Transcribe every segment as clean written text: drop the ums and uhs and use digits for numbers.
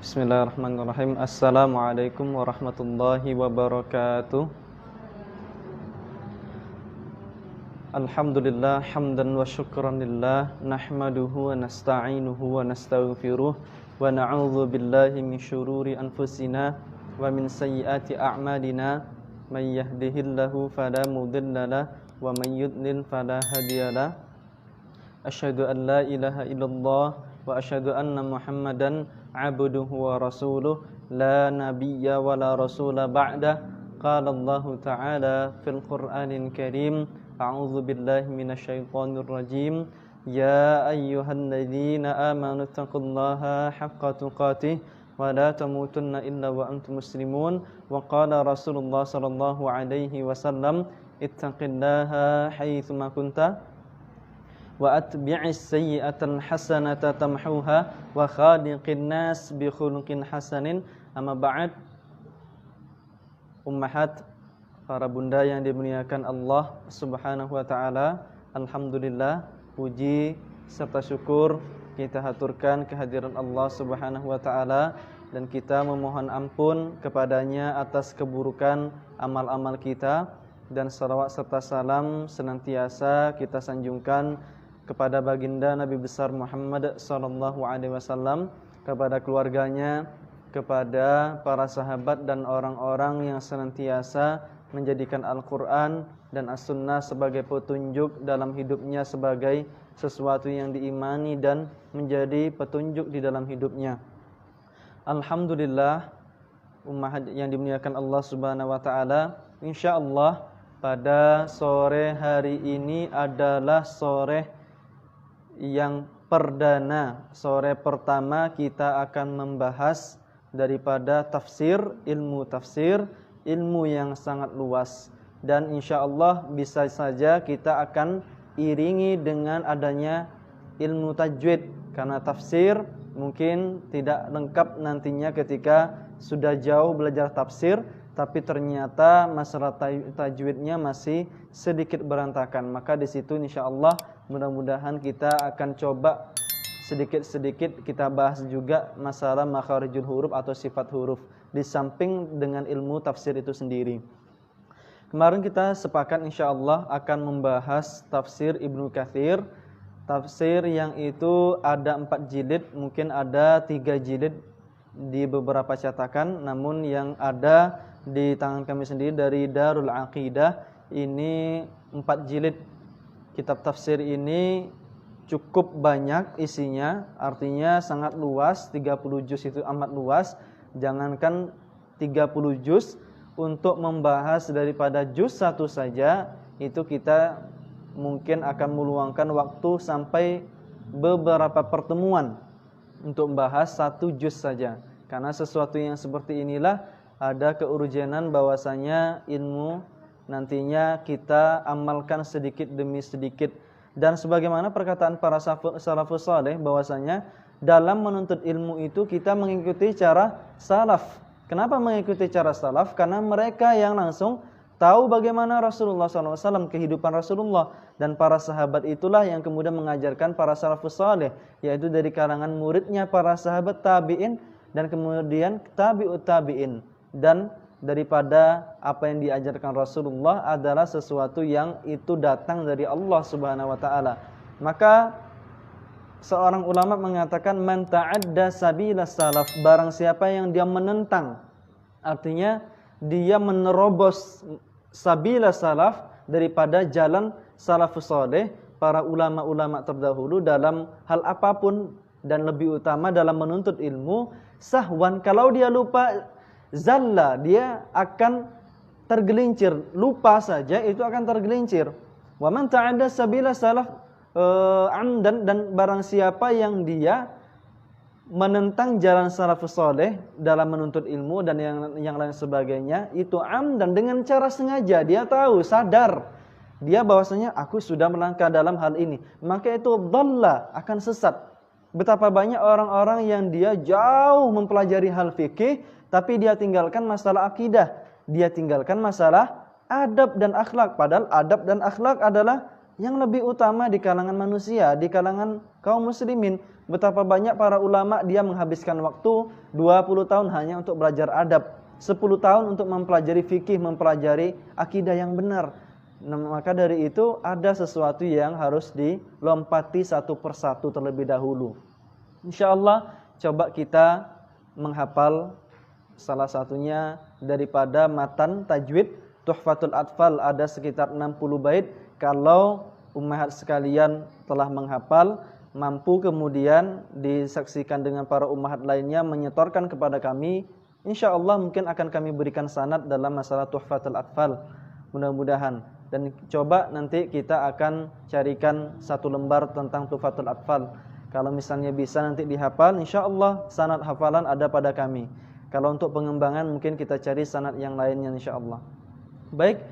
Bismillahirrahmanirrahim. Assalamualaikum warahmatullahi wabarakatuh. Alhamdulillah hamdan wa syukran lillah, nahmaduhu wa nasta'inuhu wa nastaghfiruh, wa na'udzu billahi min syururi anfusina wa min sayyiati a'malina. May yahdihillahu fala mudhillalah wa may yudlil fala hadiyalah. Asyhadu an la ilaha illallah wa asyhadu anna Muhammadan abduhu wa rasuluh la nabiyya wa la rasula ba'dah. Qala Allah ta'ala fil Qur'anil Karim, a'udzu billahi minasyaitonir rajim. Ya ayyuhalladzina amanu taqullaha haqqa tuqatih wa la tamutunna illa wa antum muslimun. Wa qala Rasulullah sallallahu alaihi wasallam, ittaqillaha haitsu ma kunta wa atbi'is sayyi'atal hasanata tamhuha wa khaliqin nas bi khuluqin hasanin. Amma ba'd. Ummahat, para bunda yang dimuliakan Allah Subhanahu wa taala, alhamdulillah, puji serta syukur kita haturkan kehadiran Allah Subhanahu wa taala dan kita memohon ampun kepadanya atas keburukan amal-amal kita, dan salawat serta salam senantiasa kita sanjungkan kepada baginda Nabi besar Muhammad sallallahu alaihi wasallam, kepada keluarganya, kepada para sahabat dan orang-orang yang senantiasa menjadikan Al-Qur'an dan As-Sunnah sebagai petunjuk dalam hidupnya, sebagai sesuatu yang diimani dan menjadi petunjuk di dalam hidupnya. Alhamdulillah, umat yang dimuliakan Allah Subhanahu wa taala, insyaallah pada sore hari ini adalah sore yang perdana, sore pertama kita akan membahas daripada tafsir, ilmu yang sangat luas, dan insyaallah bisa saja kita akan iringi dengan adanya ilmu tajwid, karena tafsir mungkin tidak lengkap nantinya ketika sudah jauh belajar tafsir, tapi ternyata masalah tajwidnya masih sedikit berantakan. Maka di situ insyaallah mudah-mudahan kita akan coba sedikit-sedikit kita bahas juga masalah makharijul huruf atau sifat huruf, di samping dengan ilmu tafsir itu sendiri. Kemarin kita sepakat insyaallah akan membahas tafsir Ibnu Katsir, tafsir yang itu ada 4 jilid, mungkin ada 3 jilid di beberapa cetakan, namun yang ada di tangan kami sendiri dari Darul Aqidah ini 4 jilid. Kitab tafsir ini cukup banyak isinya, artinya sangat luas, 30 juz itu amat luas. Jangankan 30 juz, untuk membahas daripada juz 1 saja itu kita mungkin akan meluangkan waktu sampai beberapa pertemuan untuk membahas 1 juz saja. Karena sesuatu yang seperti inilah ada keurgenan bahwasanya ilmu nantinya kita amalkan sedikit demi sedikit. Dan sebagaimana perkataan para salafus saleh bahwasanya dalam menuntut ilmu itu kita mengikuti cara salaf. Kenapa mengikuti cara salaf? Karena mereka yang langsung tahu bagaimana Rasulullah SAW, kehidupan Rasulullah, dan para sahabat itulah yang kemudian mengajarkan para salafus saleh, yaitu dari kalangan muridnya para sahabat tabi'in dan kemudian tabi'ut tabi'in. Dan daripada apa yang diajarkan Rasulullah adalah sesuatu yang itu datang dari Allah Subhanahu wa taala. Maka seorang ulama mengatakan man ta'adda sabilas salaf, barang siapa yang dia menentang, artinya dia menerobos sabilas salaf, daripada jalan salafus saleh, para ulama-ulama terdahulu dalam hal apapun, dan lebih utama dalam menuntut ilmu, sahwan, kalau dia lupa, zalla, dia akan tergelincir, lupa saja itu akan tergelincir. Wa man ta'adda sabila salaf amdan, dan barang siapa yang dia menentang jalan salafus saleh dalam menuntut ilmu dan yang lain sebagainya, itu amdan, dengan cara sengaja, dia tahu, sadar dia bahwasanya aku sudah melangkah dalam hal ini, maka itu dhalla, akan sesat. Betapa banyak orang-orang yang dia jauh mempelajari hal fikih, tapi dia tinggalkan masalah akidah, dia tinggalkan masalah adab dan akhlak. Padahal adab dan akhlak adalah yang lebih utama di kalangan manusia, di kalangan kaum muslimin. Betapa banyak para ulama dia menghabiskan waktu 20 tahun hanya untuk belajar adab, 10 tahun untuk mempelajari fikih, mempelajari akidah yang benar. Nah, maka dari itu ada sesuatu yang harus dilompati satu persatu terlebih dahulu. Insya Allah coba kita menghafal salah satunya daripada matan tajwid Tuhfatul Atfal, ada sekitar 60 bait. Kalau ummahat sekalian telah menghafal, mampu kemudian disaksikan dengan para ummahat lainnya menyetorkan kepada kami, insya Allah mungkin akan kami berikan sanad dalam masalah Tuhfatul Atfal, mudah-mudahan. Dan coba nanti kita akan carikan satu lembar tentang Tuhfatul Atfal. Kalau misalnya bisa nanti dihafal, insya Allah sanad hafalan ada pada kami. Kalau untuk pengembangan mungkin kita cari sanad yang lainnya insya Allah. Baik,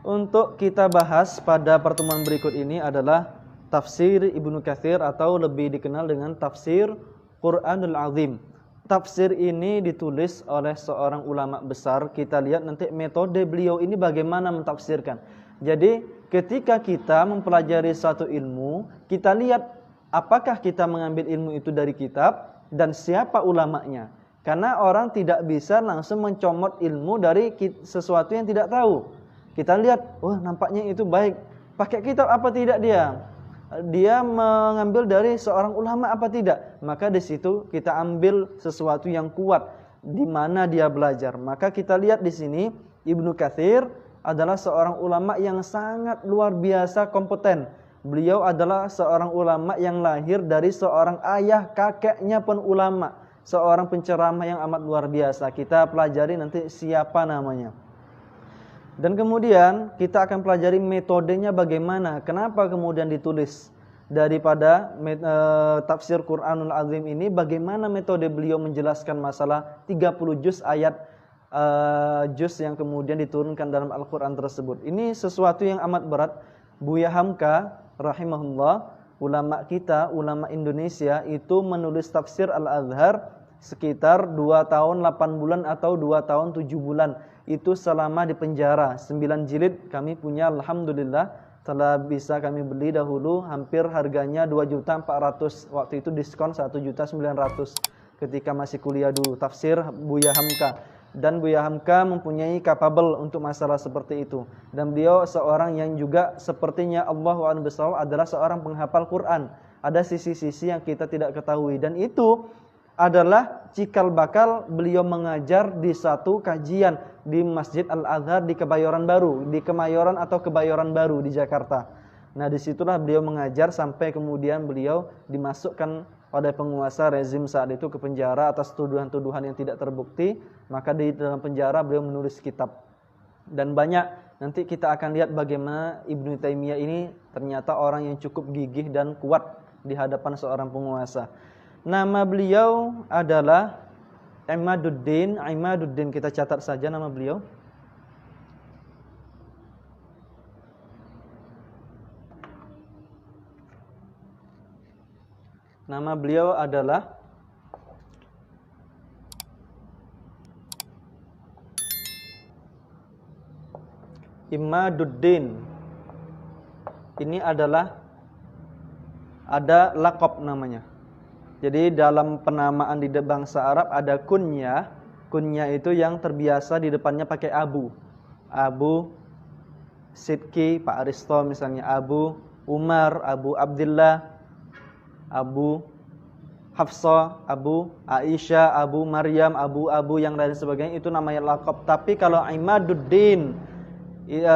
untuk kita bahas pada pertemuan berikut ini adalah tafsir Ibnu Katsir atau lebih dikenal dengan tafsir Quranul Azim. Tafsir ini ditulis oleh seorang ulama besar. Kita lihat nanti metode beliau ini bagaimana mentafsirkan. Jadi ketika kita mempelajari satu ilmu, kita lihat apakah kita mengambil ilmu itu dari kitab dan siapa ulamanya. Karena orang tidak bisa langsung mencomot ilmu dari sesuatu yang tidak tahu. Kita lihat, wah nampaknya itu baik. Pakai kitab apa tidak dia? Dia mengambil dari seorang ulama apa tidak? Maka di situ kita ambil sesuatu yang kuat di mana dia belajar. Maka kita lihat di sini Ibnu Katsir adalah seorang ulama yang sangat luar biasa kompeten. Beliau adalah seorang ulama yang lahir dari seorang ayah kakeknya pun ulama. Seorang penceramah yang amat luar biasa. Kita pelajari nanti siapa namanya. Dan kemudian kita akan pelajari metodenya bagaimana. Kenapa kemudian ditulis daripada tafsir Quranul Azim ini. Bagaimana metode beliau menjelaskan masalah 30 juz ayat juz yang kemudian diturunkan dalam Al-Quran tersebut. Ini sesuatu yang amat berat. Buya Hamka rahimahullah, ulama kita, ulama Indonesia itu menulis tafsir Al-Azhar sekitar 2 tahun 8 bulan atau 2 tahun 7 bulan. Itu selama di penjara. 9 jilid kami punya, alhamdulillah telah bisa kami beli dahulu, hampir harganya 2.400.000. Waktu itu diskon 1.900.000 ketika masih kuliah dulu, tafsir Buya Hamka. Dan Buya Hamka mempunyai capable untuk masalah seperti itu. Dan beliau seorang yang juga sepertinya Allahu a'lam bishawab adalah seorang penghafal Quran. Ada sisi-sisi yang kita tidak ketahui, dan itu adalah cikal bakal beliau mengajar di satu kajian di Masjid Al-Azhar di Kebayoran Baru, di Kemayoran atau Kebayoran Baru di Jakarta. Nah, disitulah beliau mengajar sampai kemudian beliau dimasukkan oleh penguasa rezim saat itu ke penjara atas tuduhan-tuduhan yang tidak terbukti. Maka di dalam penjara beliau menulis kitab. Dan banyak nanti kita akan lihat bagaimana Ibnu Taimiyah ini ternyata orang yang cukup gigih dan kuat di hadapan seorang penguasa. Nama beliau adalah Imaduddin. Imaduddin, kita catat saja nama beliau. Nama beliau adalah Imaduddin. Ini adalah ada laqab namanya. Jadi dalam penamaan di bangsa Arab ada kunyah. Kunyah itu yang terbiasa di depannya pakai abu. Abu Sidki, Pak Aristo misalnya, Abu Umar, Abu Abdullah, Abu Hafsah, Abu Aisyah, Abu Maryam, Abu yang lain sebagainya, itu namanya laqab. Tapi kalau Imaduddin,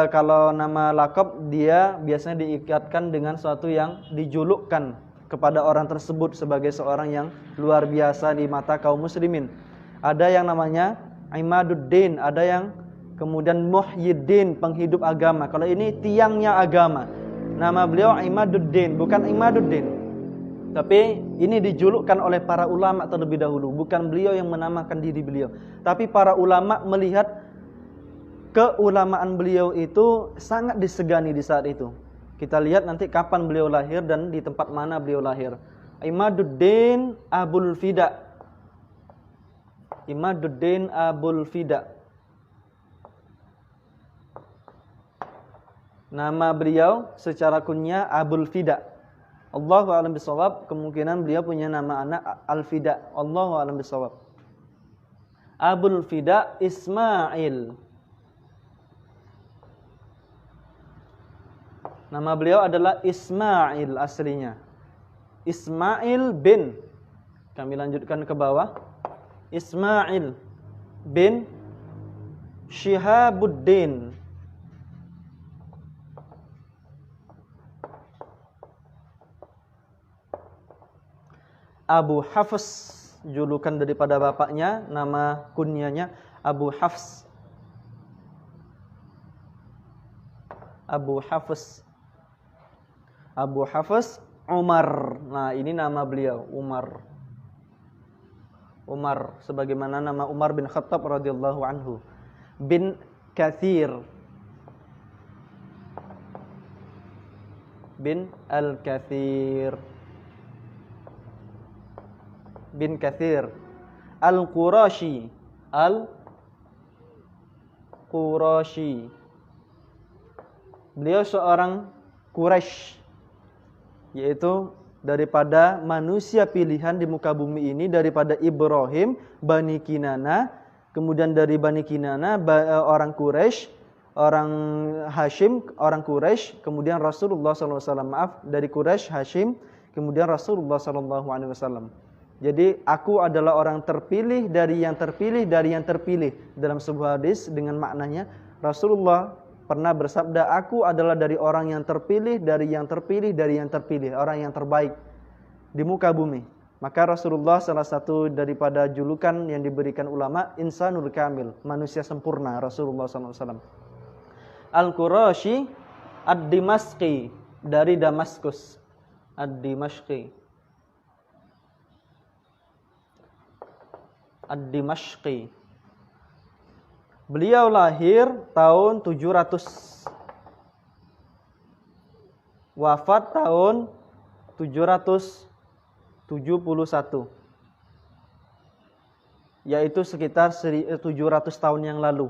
kalau nama laqab dia biasanya diikatkan dengan sesuatu yang dijulukkan kepada orang tersebut sebagai seorang yang luar biasa di mata kaum muslimin. Ada yang namanya Imaduddin, ada yang kemudian Muhyiddin, penghidup agama. Kalau ini tiangnya agama. Nama beliau Imaduddin, bukan Imaduddin. Tapi ini dijulukkan oleh para ulama terlebih dahulu, bukan beliau yang menamakan diri beliau. Tapi para ulama melihat keulamaan beliau itu sangat disegani di saat itu. Kita lihat nanti kapan beliau lahir dan di tempat mana beliau lahir. Imaduddin Abul Fida. Imaduddin Abul Fida. Nama beliau secara kunyah Abul Fida. Allahu a'lam bishawab, kemungkinan beliau punya nama anak Al-Fida. Allahu a'lam bishawab. Abul Fida Ismail. Nama beliau adalah Ismail aslinya. Ismail bin. Kami lanjutkan ke bawah. Ismail bin Syihabuddin. Abu Hafs, julukan daripada bapaknya, nama kunyanya Abu Hafs. Abu Hafs. Abu Hafs Umar. Nah, ini nama beliau, Umar. Umar, sebagaimana nama Umar bin Khattab radhiyallahu anhu. Bin Katsir. Bin Al-Katsir. Bin Katsir Al-Qurashi. Al-Qurashi. Beliau seorang Quraisy, yaitu daripada manusia pilihan di muka bumi ini, daripada Ibrahim, Bani Kinana, kemudian dari Bani Kinana orang Quraisy, orang Hashim, orang Quraisy, kemudian Rasulullah SAW, maaf, dari Quraisy, Hashim, kemudian Rasulullah SAW. Jadi aku adalah orang terpilih dari yang terpilih dari yang terpilih. Dalam sebuah hadis dengan maknanya Rasulullah pernah bersabda, aku adalah dari orang yang terpilih dari yang terpilih dari yang terpilih, orang yang terbaik di muka bumi. Maka Rasulullah salah satu daripada julukan yang diberikan ulama, Insanul Kamil, manusia sempurna Rasulullah SAW. Al-Qurashi Ad-Dimashqi, dari Damaskus. Ad-Dimashqi. Ad-Dimashqi. Beliau lahir tahun 700. Wafat tahun 771. Yaitu sekitar 700 tahun yang lalu.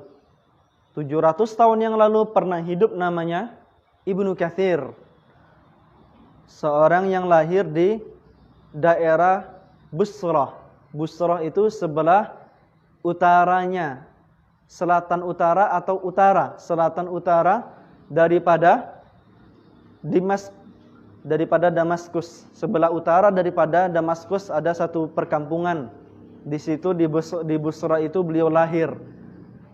700 tahun yang lalu pernah hidup namanya Ibnu Katsir. Seorang yang lahir di daerah Busrah. Busrah itu sebelah utaranya, selatan utara atau utara, selatan utara daripada Damaskus. Sebelah utara daripada Damaskus ada satu perkampungan. Di situ di Busrah itu beliau lahir.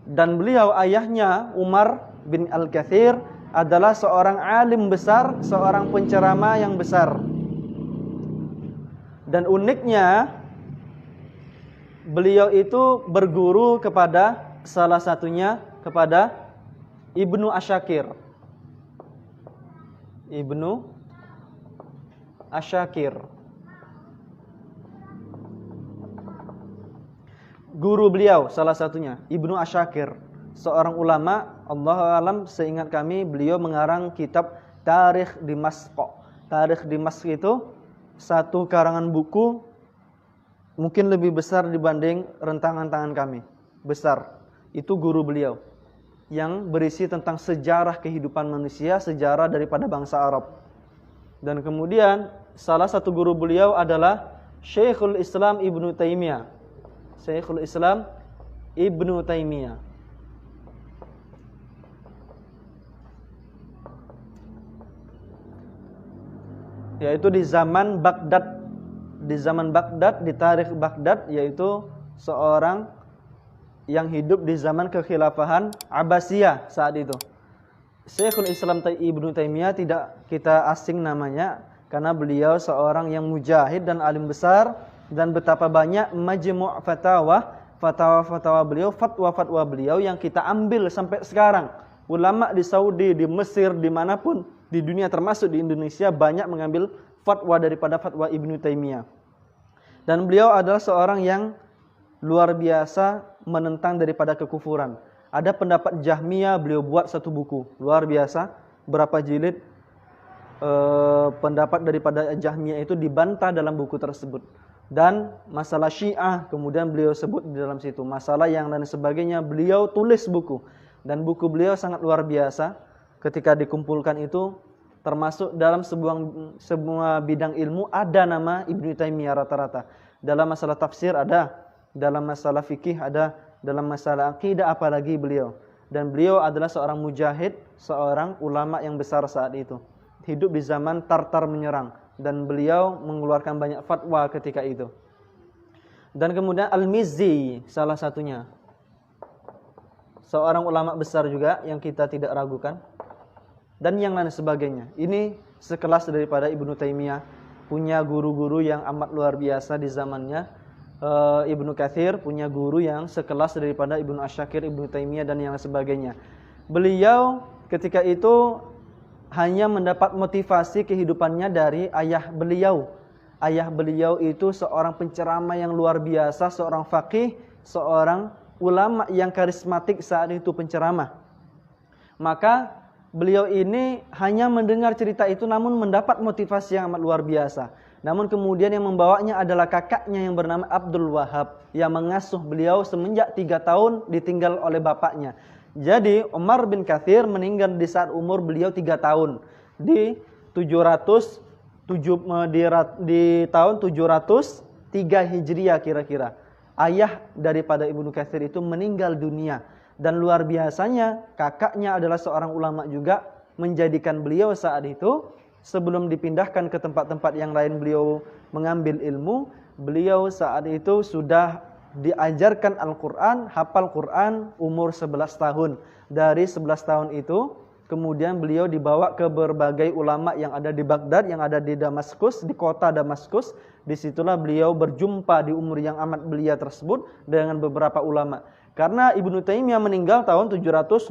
Dan beliau, ayahnya Umar bin Al-Katsir, adalah seorang alim besar, seorang penceramah yang besar. Dan uniknya, beliau itu berguru kepada salah satunya kepada Ibnu Asyakir. Ibnu Asyakir. Guru beliau salah satunya Ibnu Asyakir, seorang ulama, Allahu a'lam, seingat kami beliau mengarang kitab Tarikh Dimashq. Tarikh Dimashq itu satu karangan buku mungkin lebih besar dibanding rentangan tangan kami. Besar. Itu guru beliau yang berisi tentang sejarah kehidupan manusia, sejarah daripada bangsa Arab. Dan kemudian salah satu guru beliau adalah Syekhul Islam Ibnu Taimiyah. Syekhul Islam Ibnu Taimiyah. Yaitu di zaman Baghdad. Di zaman Baghdad, di tarikh Baghdad, yaitu seorang yang hidup di zaman kekhilafahan Abbasiyah saat itu. Syekhul Islam Ibnu Taimiyah tidak kita asing namanya, karena beliau seorang yang mujahid dan alim besar, dan betapa banyak majmu' fatwa beliau, fatwa-fatwa beliau yang kita ambil sampai sekarang. Ulama di Saudi, di Mesir, dimanapun di dunia termasuk di Indonesia banyak mengambil fatwa daripada fatwa Ibnu Taimiyah. Dan beliau adalah seorang yang luar biasa menentang daripada kekufuran. Ada pendapat Jahmiyah, beliau buat satu buku luar biasa, berapa jilid. Pendapat daripada Jahmiyah itu dibantah dalam buku tersebut. Dan masalah Syiah kemudian beliau sebut di dalam situ, masalah yang dan sebagainya, beliau tulis buku. Dan buku beliau sangat luar biasa. ketika dikumpulkan itu termasuk dalam sebuah bidang ilmu ada nama Ibnu Taimiyah rata-rata. Dalam masalah tafsir ada, dalam masalah fikih ada, dalam masalah akidah apalagi beliau. Dan beliau adalah seorang mujahid, seorang ulama yang besar saat itu. Hidup di zaman Tartar menyerang dan beliau mengeluarkan banyak fatwa ketika itu. Dan kemudian Al-Mizzi salah satunya. Seorang ulama besar juga yang kita tidak ragukan. Dan yang lain sebagainya. Ini sekelas daripada Ibnu Taimiyah, punya guru-guru yang amat luar biasa di zamannya. Ibnu Katsir punya guru yang sekelas daripada Ibnu Asyakir, Ibnu Taimiyah dan yang sebagainya. Beliau ketika itu hanya mendapat motivasi kehidupannya dari ayah beliau. Ayah beliau itu seorang penceramah yang luar biasa, seorang faqih, seorang ulama yang karismatik saat itu penceramah. Maka beliau ini hanya mendengar cerita itu namun mendapat motivasi yang amat luar biasa. Namun kemudian yang membawanya adalah kakaknya yang bernama Abdul Wahab yang mengasuh beliau semenjak 3 tahun ditinggal oleh bapaknya. Jadi Umar bin Katsir meninggal di saat umur beliau 3 tahun di tahun 703 Hijriah kira-kira. Ayah daripada Ibnu Katsir itu meninggal dunia. Dan luar biasanya kakaknya adalah seorang ulama juga, menjadikan beliau saat itu sebelum dipindahkan ke tempat-tempat yang lain beliau mengambil ilmu, beliau saat itu sudah diajarkan Al-Quran, hafal Quran umur 11 tahun. Dari 11 tahun itu kemudian beliau dibawa ke berbagai ulama yang ada di Baghdad, yang ada di Damaskus, di kota Damaskus. Disitulah beliau berjumpa di umur yang amat belia tersebut dengan beberapa ulama. Karena Ibnu Taimiyah meninggal tahun 728.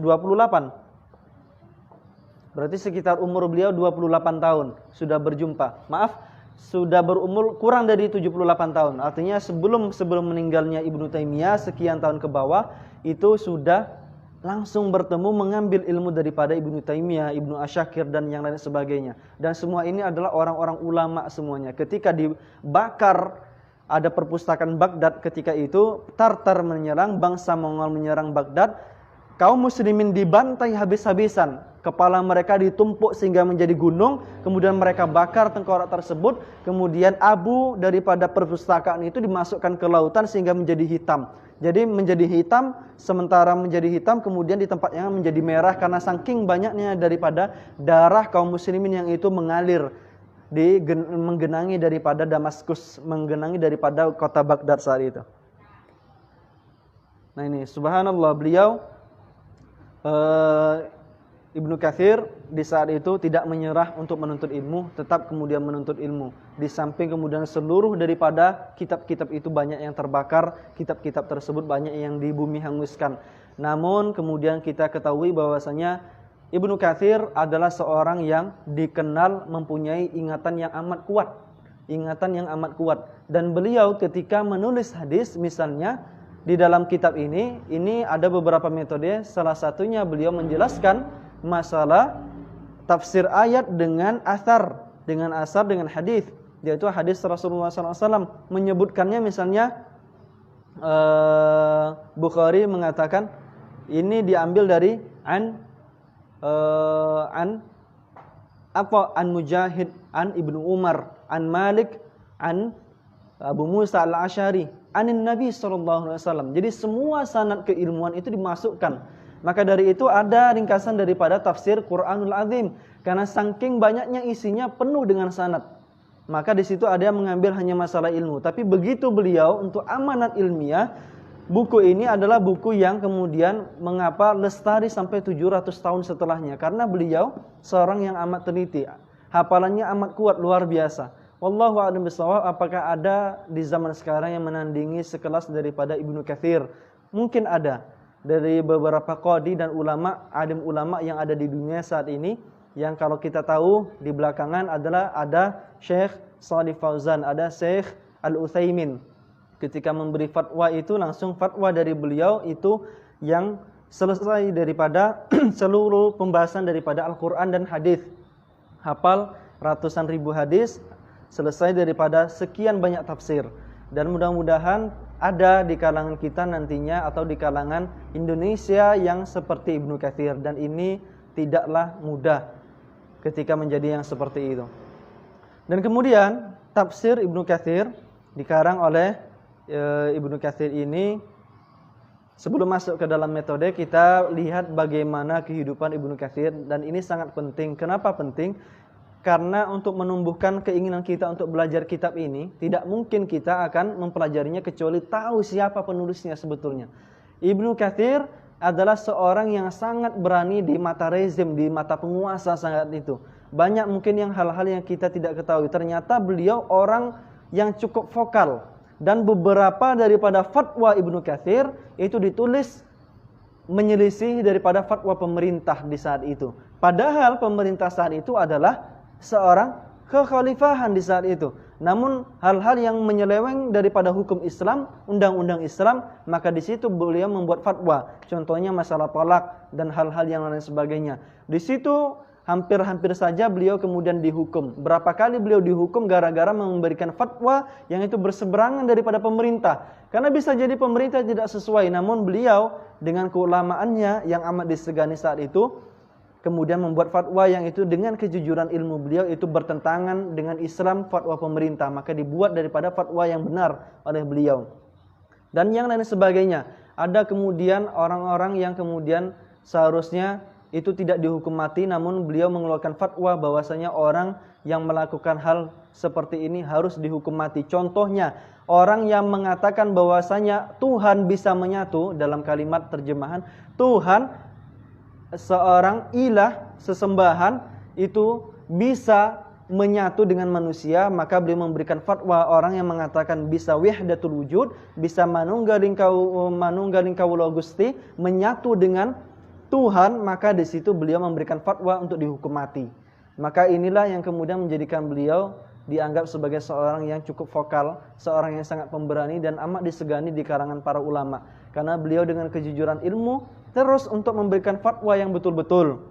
Berarti sekitar umur beliau 28 tahun sudah berjumpa. Maaf, sudah berumur kurang dari 78 tahun. Artinya sebelum meninggalnya Ibnu Taimiyah sekian tahun ke bawah itu sudah langsung bertemu mengambil ilmu daripada Ibnu Taimiyah, Ibnu Asyakir dan yang lain sebagainya. Dan semua ini adalah orang-orang ulama semuanya. Ketika dibakar, ada perpustakaan Baghdad ketika itu, Tartar menyerang, bangsa Mongol menyerang Baghdad, kaum muslimin dibantai habis-habisan, kepala mereka ditumpuk sehingga menjadi gunung, kemudian mereka bakar tengkorak tersebut, kemudian abu daripada perpustakaan itu dimasukkan ke lautan sehingga menjadi hitam. Jadi menjadi hitam, sementara menjadi hitam kemudian di tempat yang menjadi merah karena saking banyaknya daripada darah kaum muslimin yang itu mengalir menggenangi daripada Damaskus, menggenangi daripada kota Baghdad saat itu. Nah ini subhanallah, beliau Ibnu Katsir di saat itu tidak menyerah untuk menuntut ilmu, tetap kemudian menuntut ilmu. Di samping kemudian seluruh daripada kitab-kitab itu banyak yang terbakar, kitab-kitab tersebut banyak yang di bumi hanguskan. Namun kemudian kita ketahui bahwasanya Ibnu Katsir adalah seorang yang dikenal mempunyai ingatan yang amat kuat. Ingatan yang amat kuat. Dan beliau ketika menulis hadis misalnya di dalam kitab ini ada beberapa metode. Salah satunya beliau menjelaskan masalah tafsir ayat dengan asar, dengan hadis, yaitu hadis Rasulullah SAW menyebutkannya. Misalnya Bukhari mengatakan ini diambil dari an Mujahid, an Ibnu Umar, an Malik, an Abu Musa al-Asy'ari, anin Nabi SAW. Jadi semua sanad keilmuan itu dimasukkan. Maka dari itu ada ringkasan daripada tafsir Quranul Azim, karena saking banyaknya isinya penuh dengan sanad. Maka di situ ada yang mengambil hanya masalah ilmu. Tapi begitu beliau untuk amanat ilmiah, buku ini adalah buku yang kemudian mengapa lestari sampai 700 tahun setelahnya. Karena beliau seorang yang amat teliti. Hafalannya amat kuat, luar biasa. Wallahu a'lam bishawab, apakah ada di zaman sekarang yang menandingi sekelas daripada Ibnu Katsir? Mungkin ada. Dari beberapa qadi dan ulama, alim ulama yang ada di dunia saat ini. Yang kalau kita tahu di belakangan adalah ada Syekh Shalih Fauzan, ada Syekh Al-Utsaimin. Ketika memberi fatwa itu langsung fatwa dari beliau itu yang selesai daripada seluruh pembahasan daripada Al-Quran dan hadis. Hafal ratusan ribu hadis, selesai daripada sekian banyak tafsir. Dan mudah-mudahan ada di kalangan kita nantinya atau di kalangan Indonesia yang seperti Ibnu Katsir. Dan ini tidaklah mudah ketika menjadi yang seperti itu. Dan kemudian tafsir Ibnu Katsir dikarang oleh Ibnu Katsir ini. Sebelum masuk ke dalam metode, kita lihat bagaimana kehidupan Ibnu Katsir, dan ini sangat penting. Kenapa penting? Karena untuk menumbuhkan keinginan kita untuk belajar kitab ini, tidak mungkin kita akan mempelajarinya kecuali tahu siapa penulisnya sebetulnya. Ibnu Katsir adalah seorang yang sangat berani di mata rezim, di mata penguasa saat itu. Banyak mungkin yang hal-hal yang kita tidak ketahui. Ternyata beliau orang yang cukup vokal. Dan beberapa daripada fatwa Ibnu Katsir itu ditulis menyelisih daripada fatwa pemerintah di saat itu. Padahal pemerintah saat itu adalah seorang kekhalifahan di saat itu. Namun hal-hal yang menyeleweng daripada hukum Islam, undang-undang Islam, maka di situ beliau membuat fatwa. Contohnya masalah talak dan hal-hal yang lain sebagainya. Di situ hampir-hampir saja beliau kemudian dihukum. Berapa kali beliau dihukum gara-gara memberikan fatwa yang itu berseberangan daripada pemerintah. Karena bisa jadi pemerintah tidak sesuai, namun beliau dengan keulamaannya yang amat disegani saat itu, kemudian membuat fatwa yang itu dengan kejujuran ilmu beliau itu bertentangan dengan Islam, fatwa pemerintah. Maka dibuat daripada fatwa yang benar oleh beliau. Dan yang lain sebagainya. Ada kemudian orang-orang yang kemudian seharusnya itu tidak dihukum mati, namun beliau mengeluarkan fatwa bahwasanya orang yang melakukan hal seperti ini harus dihukum mati. Contohnya, orang yang mengatakan bahwasanya Tuhan bisa menyatu, dalam kalimat terjemahan, Tuhan seorang ilah, sesembahan itu bisa menyatu dengan manusia, maka beliau memberikan fatwa orang yang mengatakan bisa wahdatul wujud, bisa manunggaling kawula Gusti, menyatu dengan Tuhan, maka di situ beliau memberikan fatwa untuk dihukum mati. Maka inilah yang kemudian menjadikan beliau dianggap sebagai seorang yang cukup vokal, seorang yang sangat pemberani dan amat disegani di kalangan para ulama. Karena beliau dengan kejujuran ilmu terus untuk memberikan fatwa yang betul-betul.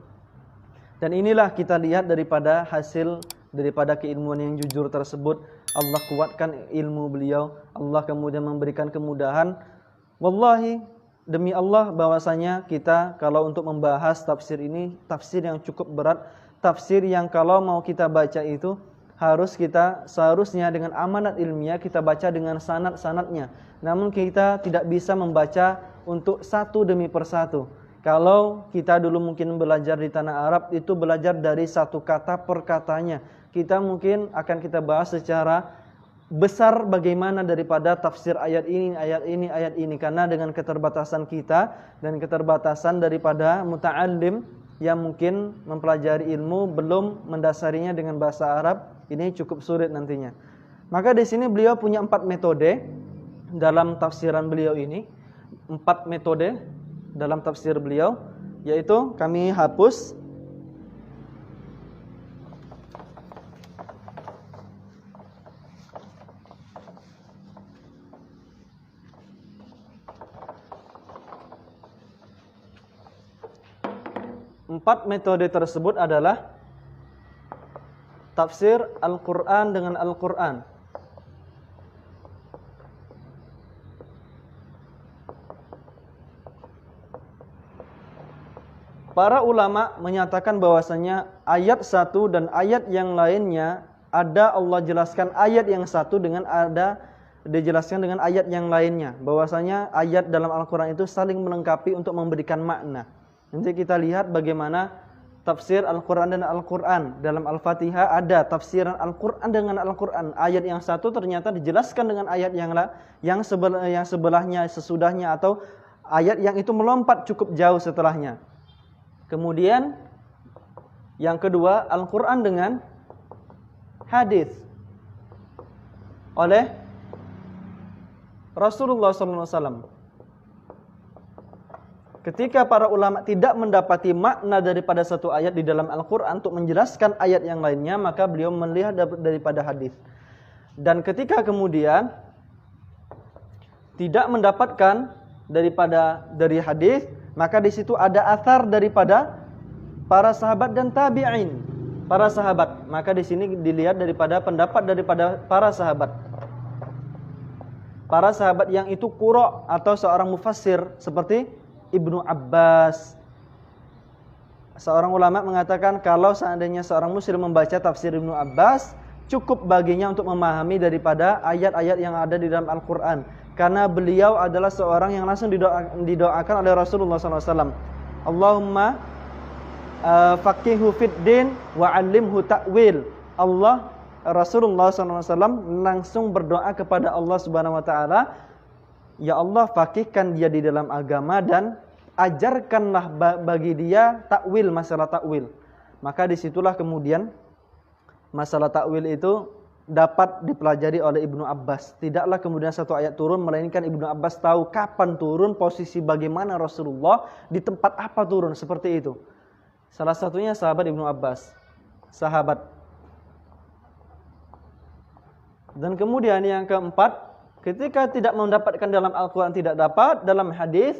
Dan inilah kita lihat daripada hasil daripada keilmuan yang jujur tersebut. Allah kuatkan ilmu beliau, Allah kemudian memberikan kemudahan. Wallahi, demi Allah bahwasanya kita kalau untuk membahas tafsir ini, tafsir yang cukup berat, tafsir yang kalau mau kita baca itu seharusnya dengan amanat ilmiah kita baca dengan sanad-sanadnya. Namun kita tidak bisa membaca untuk satu demi persatu. Kalau kita dulu mungkin belajar di tanah Arab itu belajar dari satu kata per katanya. Kita mungkin akan kita bahas secara besar bagaimana daripada tafsir ayat ini karena dengan keterbatasan kita dan keterbatasan daripada muta'allim yang mungkin mempelajari ilmu belum mendasarinya dengan bahasa Arab, ini cukup sulit nantinya. Maka di sini beliau punya 4 metode dalam tafsiran beliau ini, 4 metode dalam tafsir beliau, yaitu kami hapus. Empat metode tersebut adalah tafsir Al-Quran dengan Al-Quran, para ulama menyatakan bahwasanya ayat satu dan ayat yang lainnya ada Allah jelaskan ayat yang satu dengan ada dijelaskan dengan ayat yang lainnya, bahwasanya ayat dalam Al-Quran itu saling melengkapi untuk memberikan makna. Nanti kita lihat bagaimana tafsir Al-Quran dan Al-Quran. Dalam Al-Fatihah ada tafsiran Al-Quran dengan Al-Quran. Ayat yang satu ternyata dijelaskan dengan ayat yang sebelahnya, sesudahnya, atau ayat yang itu melompat cukup jauh setelahnya. Kemudian yang kedua, Al-Quran dengan hadis oleh Rasulullah SAW. Ketika para ulama tidak mendapati makna daripada satu ayat di dalam Al-Quran untuk menjelaskan ayat yang lainnya, maka beliau melihat daripada hadis. Dan ketika kemudian tidak mendapatkan dari hadis, maka di situ ada athar daripada para sahabat dan tabi'in, para sahabat. Maka di sini dilihat daripada pendapat daripada para sahabat. Para sahabat yang itu qura atau seorang mufassir seperti Ibnu Abbas, seorang ulama mengatakan kalau seandainya seorang muslim membaca tafsir Ibnu Abbas, cukup baginya untuk memahami daripada ayat-ayat yang ada di dalam Al-Quran. Karena beliau adalah seorang yang langsung didoakan oleh Rasulullah SAW. Allahumma faqihu fid din wa 'allimhu ta'wil. Rasulullah SAW langsung berdoa kepada Allah Subhanahu wa taala, ya Allah, faqihkan dia di dalam agama dan ajarkanlah bagi dia takwil, masalah takwil. Maka disitulah kemudian masalah takwil itu dapat dipelajari oleh Ibnu Abbas. Tidaklah kemudian satu ayat turun, melainkan Ibnu Abbas tahu kapan turun, posisi bagaimana Rasulullah, di tempat apa turun, seperti itu. Salah satunya sahabat Ibnu Abbas, sahabat. Dan kemudian yang keempat, ketika tidak mendapatkan dalam Al-Quran, tidak dapat dalam hadis,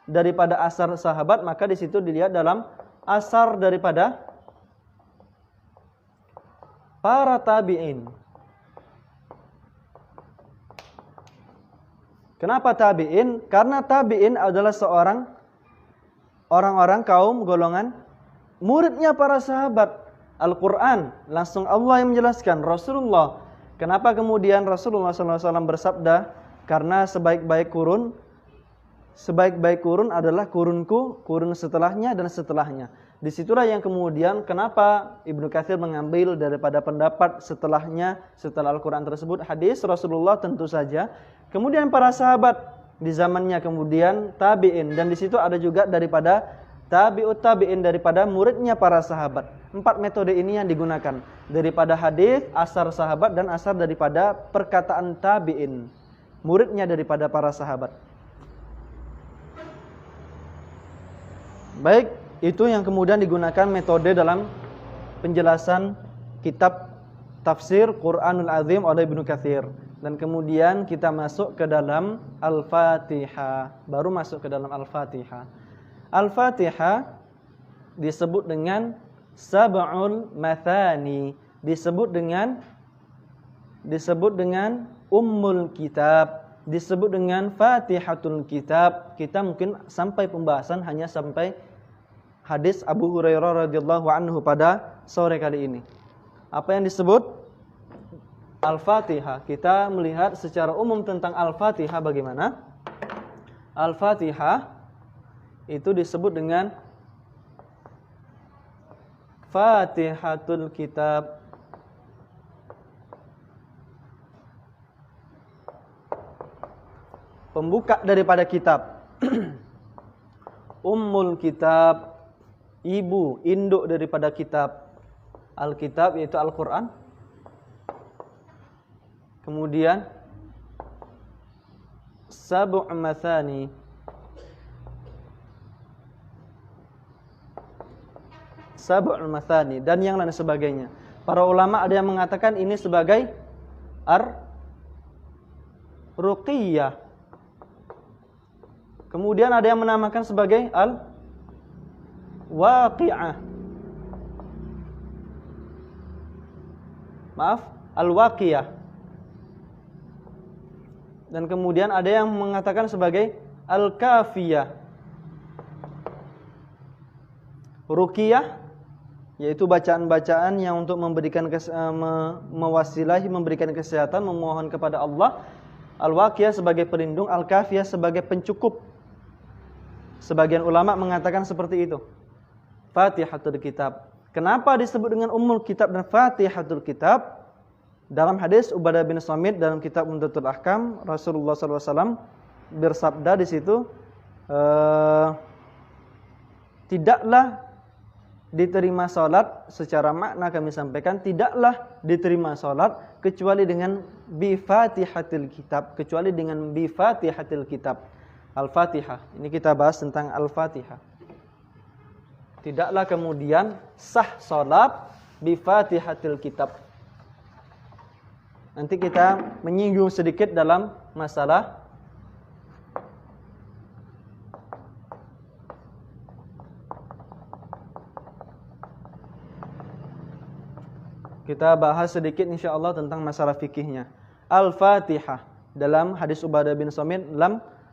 daripada asar sahabat, maka di situ dilihat dalam asar daripada para tabi'in. Kenapa tabi'in? Karena tabi'in adalah orang-orang kaum golongan muridnya para sahabat. Al-Quran langsung Allah yang menjelaskan, Rasulullah. Kenapa kemudian Rasulullah SAW bersabda, karena sebaik-baik kurun adalah kurunku, kurun setelahnya dan setelahnya. Disitulah yang kemudian kenapa Ibnu Katsir mengambil daripada pendapat setelahnya, setelah Al-Quran tersebut, hadis Rasulullah tentu saja. Kemudian para sahabat di zamannya, kemudian tabi'in. Dan di situ ada juga daripada tabi'ut tabi'in, daripada muridnya para sahabat. 4 metode ini yang digunakan. Daripada hadis, asar sahabat, dan asar daripada perkataan tabi'in, muridnya daripada para sahabat. Baik, itu yang kemudian digunakan metode dalam penjelasan kitab tafsir Quranul Azim oleh Ibnu Katsir. Dan kemudian kita masuk ke dalam Al-Fatihah. Baru masuk ke dalam Al-Fatihah. Al-Fatihah disebut dengan Sab'ul Mathani, disebut dengan Ummul Kitab, disebut dengan Fatihatul Kitab. Kita mungkin sampai pembahasan hanya sampai hadis Abu Hurairah radhiyallahu anhu pada sore kali ini. Apa yang disebut Al-Fatihah? Kita melihat secara umum tentang Al-Fatihah bagaimana? Al-Fatihah itu disebut dengan Fatihatul Kitab. Pembuka daripada kitab. Ummul Kitab, ibu, induk daripada kitab. Al-Kitab yaitu Al-Quran. Kemudian Sab'u Mathani, Sab'ul Mathani, dan yang lain sebagainya. Para ulama ada yang mengatakan ini sebagai Ar-Ruqiyah. Kemudian ada yang menamakan sebagai Al-Waqi'ah. Al-Waqiyah. Dan kemudian ada yang mengatakan sebagai Al-Kafiyah. Ruqiyah yaitu bacaan-bacaan yang untuk memberikan mewasilahi, memberikan kesehatan, memohon kepada Allah. Al-Waqiyah sebagai pelindung, Al-Kafiyah sebagai pencukup. Sebagian ulama mengatakan seperti itu. Fatihatul Kitab. Kenapa disebut dengan Ummul Kitab dan Fatihatul Kitab? Dalam hadis Ubadah bin Samit dalam kitab Umdatul Ahkam, Rasulullah SAW bersabda di situ, tidaklah diterima salat, secara makna kami sampaikan, tidaklah diterima salat kecuali dengan bi Fatihatil Kitab, kecuali dengan bi Fatihatil Kitab. Al-Fatihah. Ini kita bahas tentang Al-Fatihah. Tidaklah kemudian sah salat bi Fatihatil Kitab. Nanti kita menyinggung sedikit dalam masalah kita bahas sedikit insyaallah tentang masalah fikihnya. Al-Fatihah. Dalam hadis Ubadah bin Samit,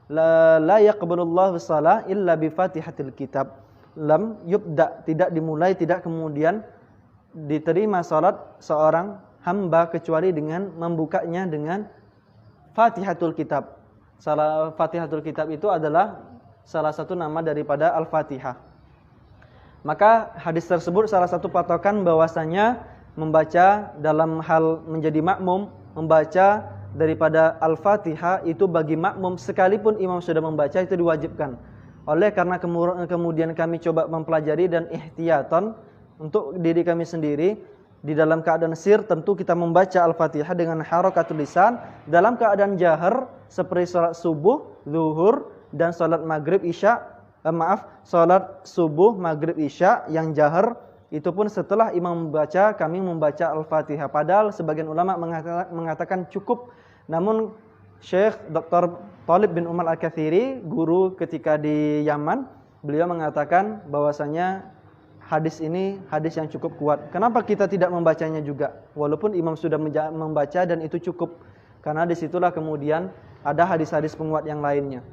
la yaqbalullahu shalah illa bi Fatihatil Kitab. lam yubda, tidak dimulai, tidak kemudian diterima salat seorang hamba kecuali dengan membukanya dengan Fatihatul Kitab. Fatihatul Kitab itu adalah salah satu nama daripada Al-Fatihah. Maka hadis tersebut salah satu patokan bahwasanya membaca dalam hal menjadi makmum, membaca daripada Al-Fatihah itu bagi makmum sekalipun imam sudah membaca itu diwajibkan. Oleh karena kemudian kami coba mempelajari dan ihtiyatan untuk diri kami sendiri, di dalam keadaan sir tentu kita membaca Al-Fatihah dengan harakatul lisan, dalam keadaan jahar seperti salat subuh, zuhur dan salat maghrib isya, salat subuh, maghrib, isya yang jahar itu pun setelah imam membaca kami membaca Al-Fatihah. Padahal sebagian ulama mengatakan cukup. Namun Syekh Dr. Thalib bin Umar Al-Katsiri, guru ketika di Yaman, beliau mengatakan bahwasanya hadis ini hadis yang cukup kuat. Kenapa kita tidak membacanya juga? Walaupun imam sudah membaca dan itu cukup. Karena disitulah kemudian ada hadis-hadis penguat yang lainnya.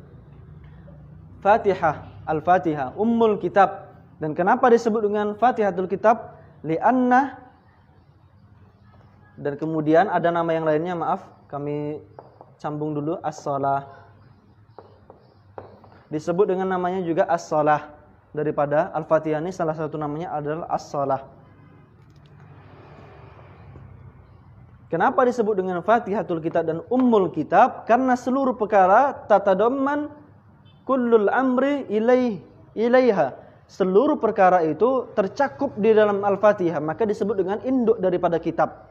Fatihah, Al-Fatihah, Ummul Kitab. Dan kenapa disebut dengan Fatihatul Kitab? Li'anna. Dan kemudian ada nama yang lainnya, maaf, kami sambung dulu, As-Salah. Disebut dengan namanya juga As-Salah. Daripada Al-Fatihah ini salah satu namanya adalah As-Salah. Kenapa disebut dengan Fatihatul Kitab dan Ummul Kitab? Karena seluruh perkara tatadamman kullul amri ilaiha. Seluruh perkara itu tercakup di dalam Al-Fatihah, maka disebut dengan induk daripada kitab.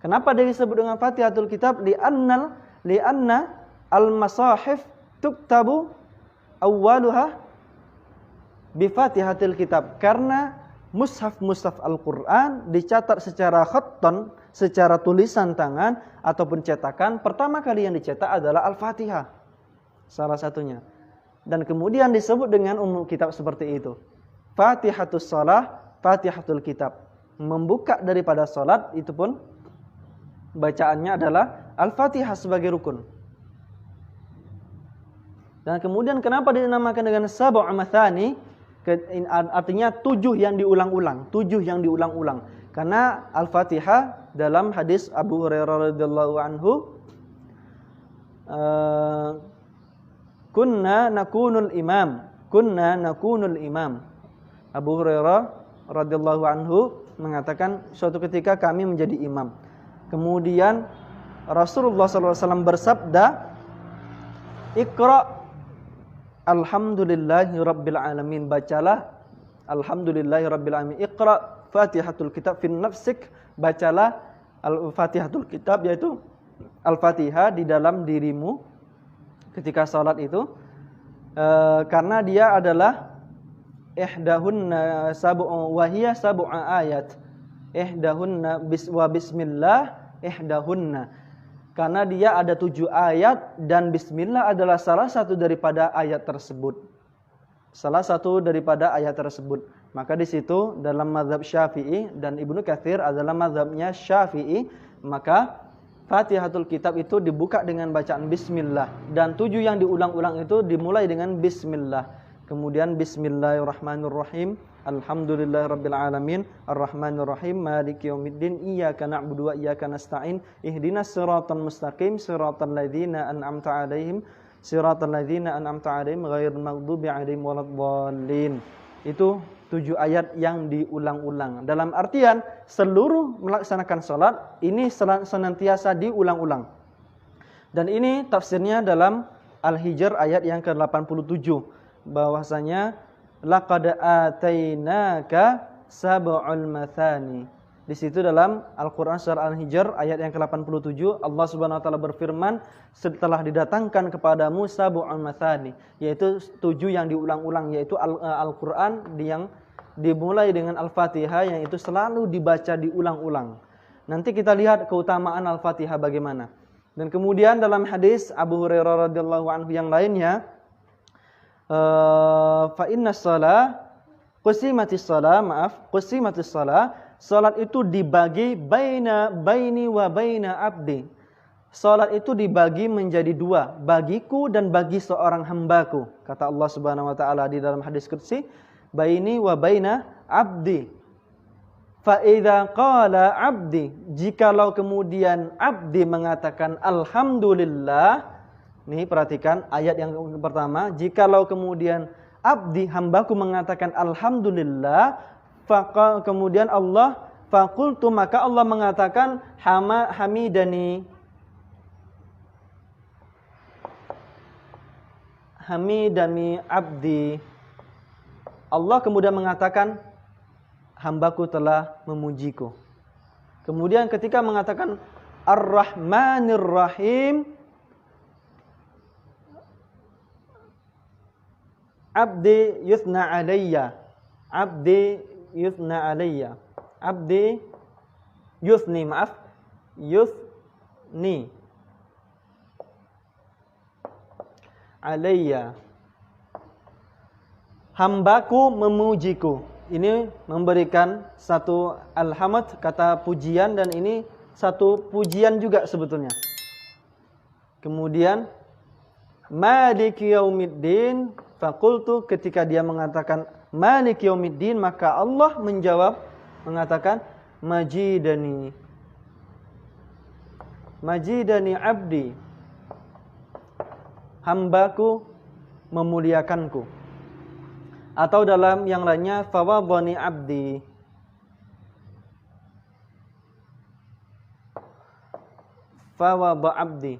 Kenapa disebut dengan Fatihatul Kitab? Li'anna al-masahif tuktabu awwaluha bi Fatihatil Kitab. Karena mushaf Al-Qur'an dicatat secara khattan, secara tulisan tangan ataupun cetakan, pertama kali yang dicetak adalah Al-Fatihah. Salah satunya. Dan kemudian disebut dengan Ummul Kitab seperti itu. Fatihatus Shalah, Fatihatul Kitab. Membuka daripada salat itu pun bacaannya adalah Al-Fatihah sebagai rukun. Dan kemudian kenapa dinamakan dengan Sab'u Mathani? Artinya 7 yang diulang-ulang, 7 yang diulang-ulang. Karena Al-Fatihah dalam hadis Abu Hurairah radhiyallahu anhu, kunna nakunul imam. Abu Hurairah radhiyallahu anhu mengatakan suatu ketika kami menjadi imam. Kemudian Rasulullah SAW bersabda, Iqra alhamdulillahi rabbil alamin. Bacalah alhamdulillahi rabbil alamin. Iqra Fatihatul Kitab fin nafsik. Bacalah Al-Fatihatul Kitab, yaitu Al-Fatihah di dalam dirimu ketika salat itu, karena dia adalah ihdahunna sab'u wa hiya sab'u ayat. Ihdahunna wa bismillah ihdahunna. Karena dia ada 7 ayat dan bismillah adalah salah satu daripada ayat tersebut. Salah satu daripada ayat tersebut. Maka di situ dalam mazhab Syafi'i dan Ibnu Katsir adalah mazhabnya Syafi'i, maka Fatihatul Kitab itu dibuka dengan bacaan bismillah, dan 7 yang diulang-ulang itu dimulai dengan bismillah. Kemudian bismillahirrahmanirrahim, alhamdulillahirabbil alamin, arrahmanirrahim, maliki yaumiddin, iyyaka na'budu wa iyyaka nasta'in, ihdinas siratal mustaqim, siratal ladzina an'amta 'alaihim, ghairil maghdubi 'alaihim waladdallin. Itu 7 ayat yang diulang-ulang. Dalam artian seluruh melaksanakan salat ini senantiasa diulang-ulang. Dan ini tafsirnya dalam Al-Hijr ayat yang ke-87, bahwasanya laqad atainaka sab'ul mathani. Di situ dalam Al-Qur'an surah Al-Hijr ayat yang ke-87 Allah Subhanahu wa taala berfirman, setelah didatangkan kepadamu sab'ul mathani, yaitu 7 yang diulang-ulang, yaitu Al-Qur'an yang dimulai dengan Al-Fatihah, yang itu selalu dibaca diulang-ulang. Nanti kita lihat keutamaan Al-Fatihah bagaimana. Dan kemudian dalam hadis Abu Hurairah radhiyallahu anhu yang lainnya, fa inna shalah qusimatis shalah, salat itu dibagi baini wa baina abdi. Salat itu dibagi menjadi 2, bagiku dan bagi seorang hambaku. Kata Allah Subhanahu wa taala di dalam hadis qudsi, baini wa baina abdi. Fa idza qala abdi, jikalau kemudian abdi mengatakan alhamdulillah. Nih perhatikan ayat yang pertama, jikalau kemudian abdi hambaku mengatakan alhamdulillah, kemudian Allah faqultu, maka Allah mengatakan hamidani abdi. Allah kemudian mengatakan hambaku telah memujiku. Kemudian ketika mengatakan Ar-Rahmanir Rahim, abdi yuthna alayya. Abdi yuthna alayya. Abdi yuthni, maaf. Yuthni alayya. Hambaku memujiku. Ini memberikan satu alhamd, kata pujian, dan ini satu pujian juga sebetulnya. Kemudian Maliki yaumiddin, faqultu, ketika dia mengatakan Maliki yaumiddin, maka Allah menjawab mengatakan majidani abdi, hambaku memuliakanku. Atau dalam yang lainnya fawadhani abdi, fawadha abdi,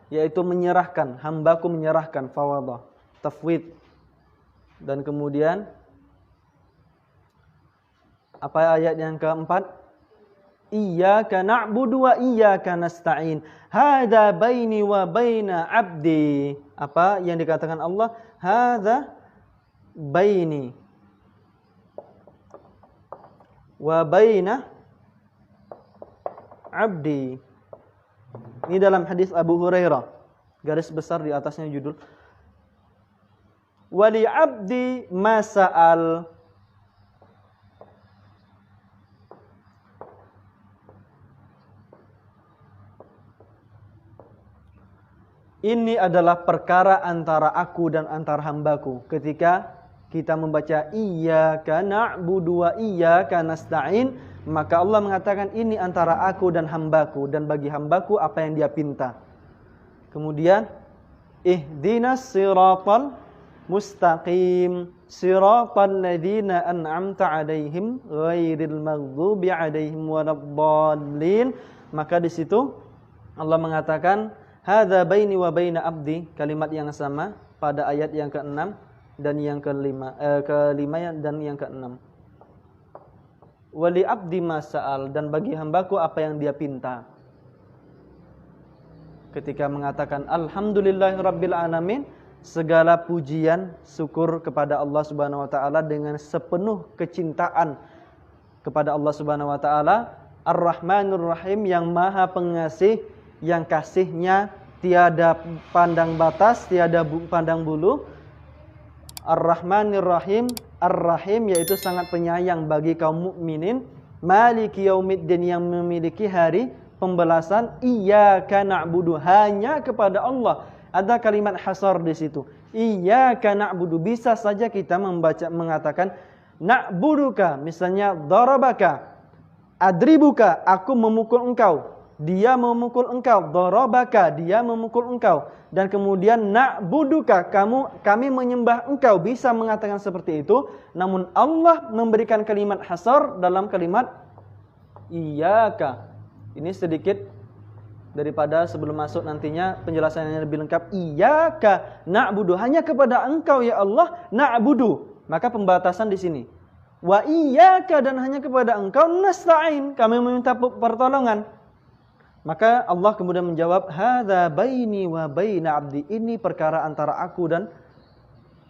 yaitu menyerahkan, hambaku menyerahkan, fawadha, tafwid. Dan kemudian apa ayat yang keempat? Iyyaka na'budu wa iyyaka nasta'in. Hadza baini wa baina abdi. Apa yang dikatakan Allah? Hadza baini wa baina abdi. Ini dalam hadis Abu Hurairah. Garis besar di atasnya judul Wali abdi masa'al. Ini adalah perkara antara aku dan antara hambaku. Ketika kita membaca Iyyaka na'budu wa iyyaka nasta'in, maka Allah mengatakan ini antara aku dan hambaku, dan bagi hambaku apa yang dia pinta. Kemudian ihdinas siratal mustaqim, siratal ladzina an'amta 'alaihim ghairil maghdubi 'alaihim waladdallin. Maka di situ Allah mengatakan hadza baini wa baina abdi, kalimat yang sama pada ayat yang ke-6 dan yang kelima dan yang ke-6. Wali abdi masa'al, dan bagi hambaku apa yang dia pinta. Ketika mengatakan alhamdulillahirabbil alamin, segala pujian syukur kepada Allah Subhanahu wa taala dengan sepenuh kecintaan kepada Allah Subhanahu wa taala. Ar-Rahmanur Rahim, yang Maha Pengasih, yang kasihnya tiada pandang batas, tiada pandang bulu. Ar-Rahmanir Rahim, Ar-Rahim yaitu sangat penyayang bagi kaum mukminin. Maliki yaumiddin, yang memiliki hari pembalasan. Iyyaka na'budu, hanya kepada Allah. Ada kalimat hasar di situ. Iyyaka na'budu, bisa saja kita mengatakan na'buduka, misalnya darabaka, adribuka, aku memukul engkau, dia memukul engkau, darabaka, dia memukul engkau, dan kemudian na'buduka, kami menyembah engkau, bisa mengatakan seperti itu. Namun Allah memberikan kalimat hasar dalam kalimat iyyaka. Ini sedikit daripada sebelum masuk nantinya penjelasannya lebih lengkap. Iyyaka na'budu, hanya kepada engkau ya Allah na'budu. Maka pembatasan di sini. Wa iyyaka, dan hanya kepada engkau nasta'in, kami meminta pertolongan. Maka Allah kemudian menjawab hadza baini wa baina abdi, ini perkara antara aku dan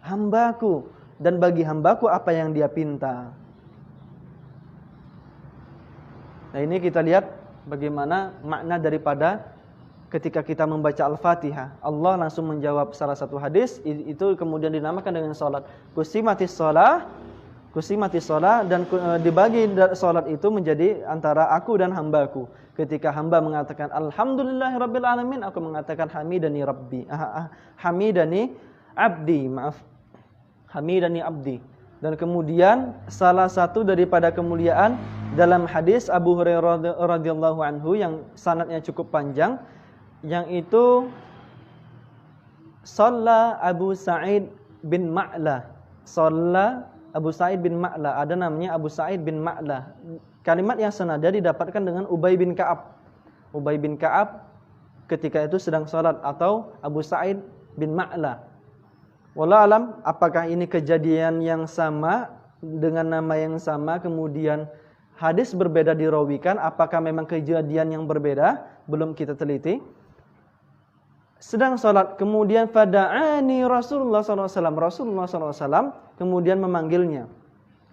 hambaku, dan bagi hambaku apa yang dia pinta. Nah, ini kita lihat bagaimana makna daripada ketika kita membaca Al-Fatihah. Allah langsung menjawab salah satu hadis, itu kemudian dinamakan dengan salat. Qusimatis shalah, dan dibagi salat itu menjadi antara aku dan hambaku. Ketika hamba mengatakan alhamdulillahirabbil alamin, aku mengatakan hamidani rabbi, hamidani abdi, maaf. hamidani abdi. Dan kemudian salah satu daripada kemuliaan dalam hadis Abu Hurairah radhiyallahu anhu yang sanadnya cukup panjang, yang itu shalla Abu Sa'id bin Ma'la. Shalla Abu Sa'id bin Ma'la, ada namanya Abu Sa'id bin Ma'la. Kalimat yang senada didapatkan dengan Ubay bin Ka'ab. Ubay bin Ka'ab ketika itu sedang salat, atau Abu Sa'id bin Ma'la. Wallahu alam, apakah ini kejadian yang sama dengan nama yang sama, kemudian hadis berbeda dirawikan, apakah memang kejadian yang berbeda? Belum kita teliti. Sedang salat, kemudian fada'ani Rasulullah SAW. Rasulullah SAW kemudian memanggilnya.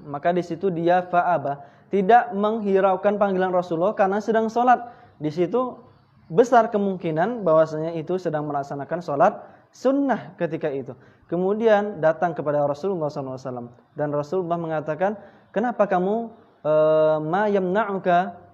Maka di situ dia fa'aba, tidak menghiraukan panggilan Rasulullah karena sedang salat. Di situ besar kemungkinan bahwasanya itu sedang melaksanakan salat sunnah ketika itu. Kemudian datang kepada Rasulullah SAW dan Rasulullah mengatakan, kenapa kamu ma yamna'uka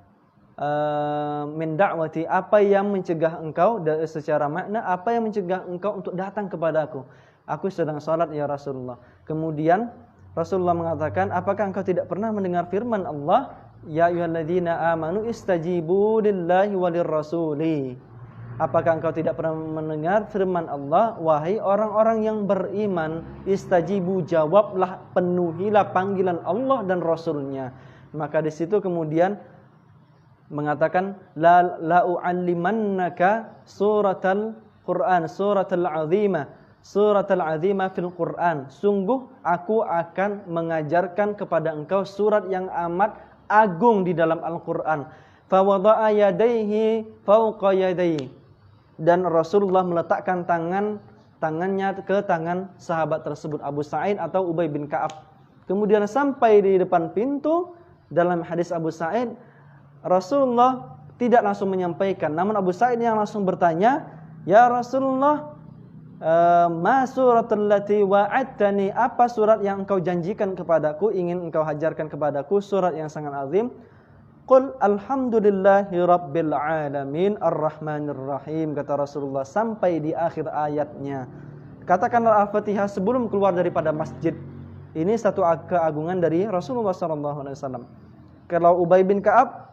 min da'wati, apa yang mencegah engkau, secara makna apa yang mencegah engkau untuk datang kepadaku? Aku sedang salat ya Rasulullah. Kemudian Rasulullah mengatakan, apakah engkau tidak pernah mendengar firman Allah, ya ayyuhalladzina amanu istajibu lillahi walir rasuli? Apakah engkau tidak pernah mendengar firman Allah, wahai orang-orang yang beriman, istajibu, jawablah, penuhilah panggilan Allah dan Rasulnya. Maka di situ kemudian mengatakan, la u'allimannaka suratal Quran, suratal azimah fil Quran. Sungguh aku akan mengajarkan kepada engkau surat yang amat agung di dalam Al-Quran. Fa wada'a yadayhi fawqa yadayhi. Dan Rasulullah meletakkan tangannya ke tangan sahabat tersebut, Abu Sa'id atau Ubay bin Ka'ab. Kemudian sampai di depan pintu, dalam hadis Abu Sa'id, Rasulullah tidak langsung menyampaikan, namun Abu Sa'id yang langsung bertanya, ya Rasulullah, ma suratul lati wa'adtani, apa surat yang engkau janjikan kepadaku, ingin engkau hajarkan kepadaku, surat yang sangat azim. Qul alhamdulillahi rabbil alamin arrahmanir rahim, kata Rasulullah sampai di akhir ayatnya. Katakanlah Al-Fatihah sebelum keluar daripada masjid. Ini satu keagungan dari Rasulullah SAW. Kalau Ubay bin Ka'ab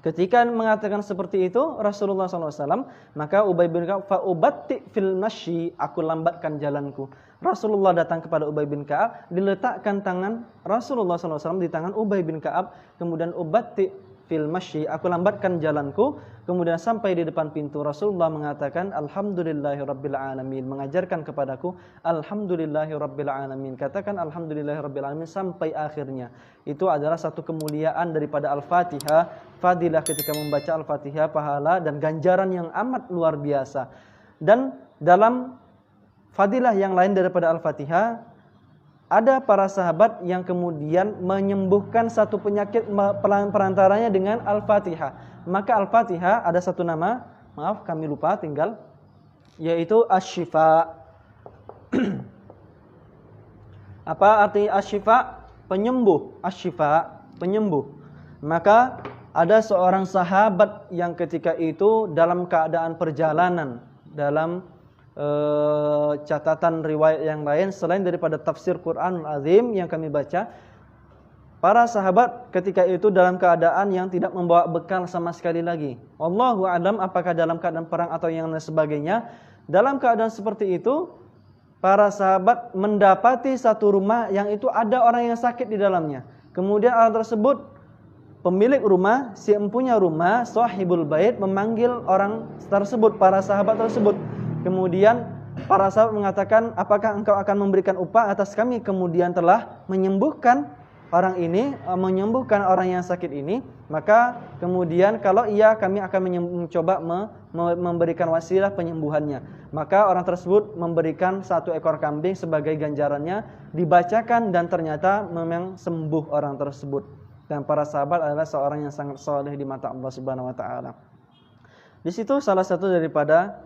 ketika mengatakan seperti itu Rasulullah SAW, maka Ubay bin Ka'ab fa'ubatti fil masyi, aku lambatkan jalanku. Rasulullah datang kepada Ubay bin Ka'ab, diletakkan tangan Rasulullah SAW di tangan Ubay bin Ka'ab, kemudian ubatti fil masyi, aku lambatkan jalanku. Kemudian sampai di depan pintu, Rasulullah mengatakan alhamdulillahi rabbil alamin, mengajarkan kepadaku alhamdulillahi rabbil alamin, katakan alhamdulillahi rabbil alamin sampai akhirnya. Itu adalah satu kemuliaan daripada Al-Fatihah, fadilah ketika membaca Al-Fatihah, pahala dan ganjaran yang amat luar biasa. Dan dalam fadilah yang lain daripada Al-Fatihah, ada para sahabat yang kemudian menyembuhkan satu penyakit perantaranya dengan Al-Fatihah. Maka Al-Fatihah ada satu nama, maaf kami lupa tinggal, yaitu Asy-Syifa. Apa arti Asy-Syifa? Penyembuh. Asy-Syifa, penyembuh. Maka ada seorang sahabat yang ketika itu dalam keadaan perjalanan, dalam catatan riwayat yang lain selain daripada tafsir Quranul Azim yang kami baca, para sahabat ketika itu dalam keadaan yang tidak membawa bekal sama sekali lagi. Wallahu a'lam apakah dalam keadaan perang atau yang sebagainya. Dalam keadaan seperti itu, para sahabat mendapati satu rumah yang itu ada orang yang sakit di dalamnya. Kemudian orang tersebut, pemilik rumah, si empunya rumah, sahibul bait, memanggil orang tersebut, para sahabat tersebut. Kemudian para sahabat mengatakan, apakah engkau akan memberikan upah atas kami kemudian telah menyembuhkan orang ini, menyembuhkan orang yang sakit ini? Maka kemudian kalau iya, kami akan mencoba memberikan wasilah penyembuhannya. Maka orang tersebut memberikan 1 ekor kambing sebagai ganjarannya, dibacakan dan ternyata memang sembuh orang tersebut. Dan para sahabat adalah seorang yang sangat saleh di mata Allah Subhanahu wa taala. Di situ salah satu daripada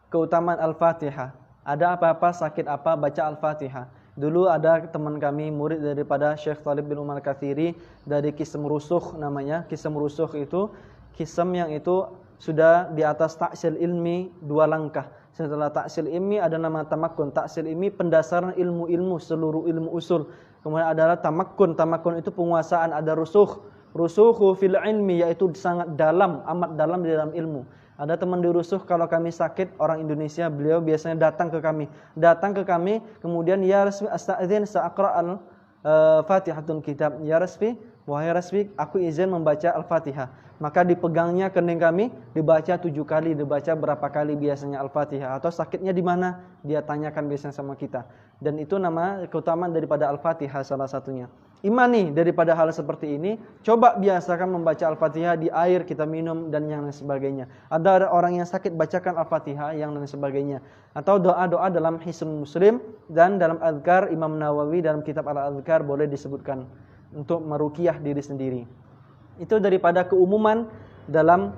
keutamaan Al-Fatihah. Ada apa-apa, sakit apa, baca Al-Fatihah. Dulu ada teman kami, murid daripada Syekh Thalib bin Umar Katsiri, dari Qism Rusukh namanya. Qism Rusukh itu Qism yang itu sudah di atas ta'sil ilmi 2 langkah. Setelah taksil ilmi ada nama tamakkun. Taksil ilmi pendasaran ilmu-ilmu, seluruh ilmu usul. Kemudian adalah tamakkun. Tamakkun itu penguasaan. Ada rusukh. Rusukhu fil ilmi, yaitu sangat dalam, amat dalam di dalam ilmu. Ada teman di rusuh, kalau kami sakit, orang Indonesia, beliau biasanya datang ke kami. Datang ke kami, kemudian ya Rasfi asta'adzin sa'aqra al-fatihatun kitab. Ya Rasfi, wahai Rasfi, aku izin membaca Al-Fatihah. Maka dipegangnya kening kami, dibaca 7 kali, dibaca berapa kali biasanya Al-Fatihah. Atau sakitnya di mana, dia tanyakan biasanya sama kita. Dan itu nama keutamaan daripada Al-Fatihah salah satunya. Imani daripada hal seperti ini, coba biasakan membaca Al-Fatihah di air kita minum dan yang lain sebagainya. Ada orang yang sakit, bacakan Al-Fatihah yang lain sebagainya. Atau doa-doa dalam Hisnul Muslim dan dalam Adhkar Imam Nawawi dalam kitab Al-Adhkar boleh disebutkan untuk meruqyah diri sendiri. Itu daripada keumuman dalam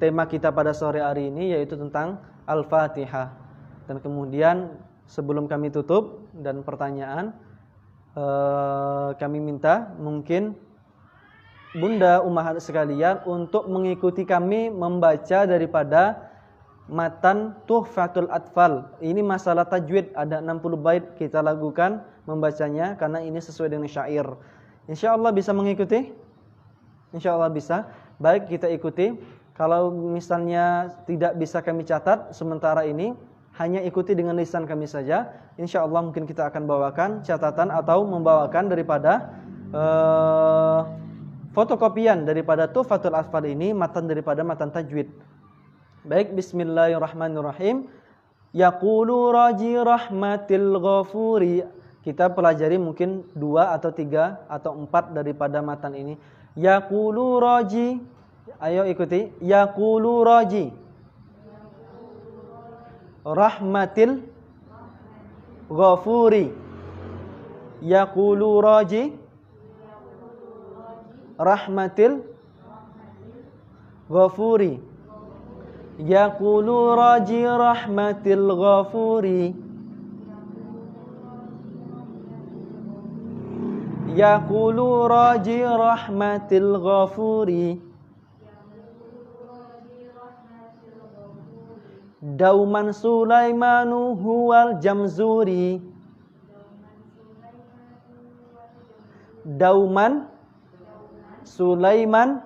tema kita pada sore hari ini, yaitu tentang Al-Fatihah. Dan kemudian sebelum kami tutup dan pertanyaan, kami minta mungkin Bunda Ummahat sekalian untuk mengikuti kami membaca daripada matan Tuhfatul Atfal. Ini masalah tajwid, ada 60 bait kita lakukan membacanya karena ini sesuai dengan syair. Insyaallah bisa mengikuti? Insyaallah bisa. Baik, kita ikuti. Kalau misalnya tidak bisa kami catat sementara ini, hanya ikuti dengan lisan kami saja. Insyaallah mungkin kita akan bawakan catatan atau membawakan daripada fotokopian daripada Tuhfatul Atfal ini, matan daripada matan tajwid. Baik, bismillahirrahmanirrahim. Yaqulu raji rahmatil ghafuri. Kita pelajari mungkin 2 atau 3 atau 4 daripada matan ini. Yaqulu raji. Ayo ikuti. Yaqulu raji rahmatil ghafuri. Yaqulu raji rahmatil ghafuri. Yaqulu raji rahmatil ghafuri. Yaqulu raji rahmatil ghafuri. Dauman Sulaimanu huwal jamzuri. Dauman Sulaiman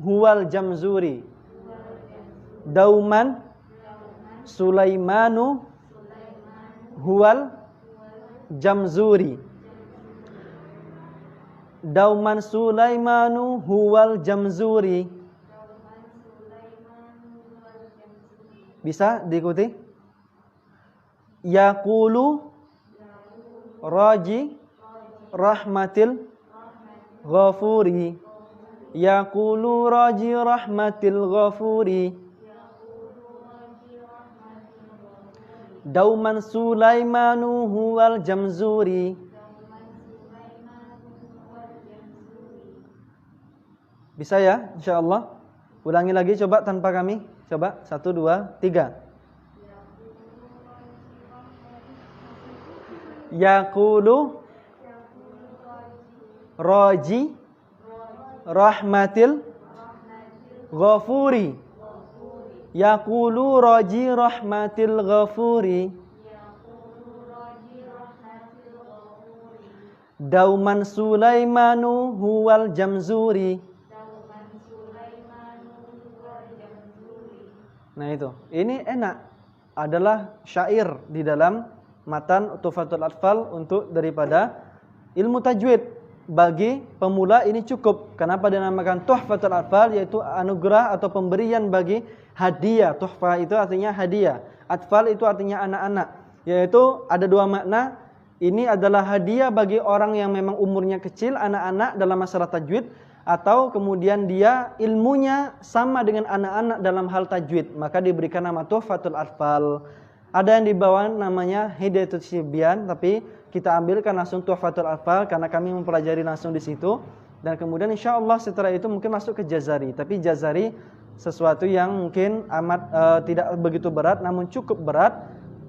huwal jamzuri. Dauman Sulaimanu huwal jamzuri. Dauman Sulaimanu huwal jamzuri. Bisa diikuti? Yaqulu raji rahmatil ghafuri. Yaqulu raji rahmatil ghafuri. Dauman Sulaimanu huwal jamzuri. Bisa ya, insyaallah. Ulangi lagi coba tanpa kami. Coba 1, 2, 3. Yaqulu raji rahmatil ghafuri. Yaqulu raji rahmatil ghafuri. Dauman Sulaimanu huwal jamzuri. Nah itu, ini enak, adalah syair di dalam matan Tuhfatul Atfal untuk daripada ilmu tajwid. Bagi pemula ini cukup. Kenapa dinamakan Tuhfatul Atfal, yaitu anugerah atau pemberian bagi hadiah. Tuhfa itu artinya hadiah, Atfal itu artinya anak-anak. Yaitu ada 2 makna. Ini adalah hadiah bagi orang yang memang umurnya kecil, anak-anak dalam masalah tajwid. Atau kemudian dia ilmunya sama dengan anak-anak dalam hal tajwid, maka diberikan nama Tuhfatul Atfal. Ada yang dibawa namanya Hidayatul Sibyan, tapi kita ambilkan langsung Tuhfatul Atfal karena kami mempelajari langsung di situ. Dan kemudian insyaallah setelah itu mungkin masuk ke Jazari. Tapi Jazari sesuatu yang mungkin amat tidak begitu berat, namun cukup berat.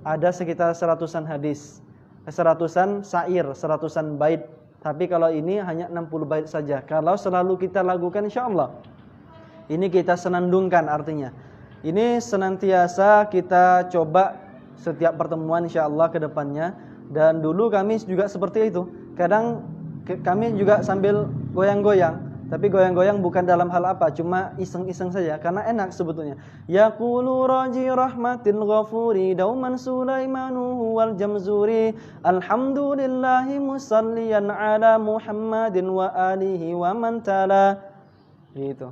Ada sekitar 100-an hadis, 100-an syair, 100-an bait. Tapi kalau ini hanya 60 bait saja. Kalau selalu kita lakukan insyaallah, ini kita senandungkan artinya. Ini senantiasa kita coba setiap pertemuan insyaallah ke depannya. Dan dulu kami juga seperti itu. Kadang kami juga sambil goyang-goyang. Tapi goyang-goyang bukan dalam hal apa, cuma iseng-iseng saja karena enak sebetulnya. Yaqulu raji rahmatil ghafuri dauman Sulaimanu wal jamzuri alhamdulillahi musalliyan ala Muhammadin wa alihi wa man tala. Gitu.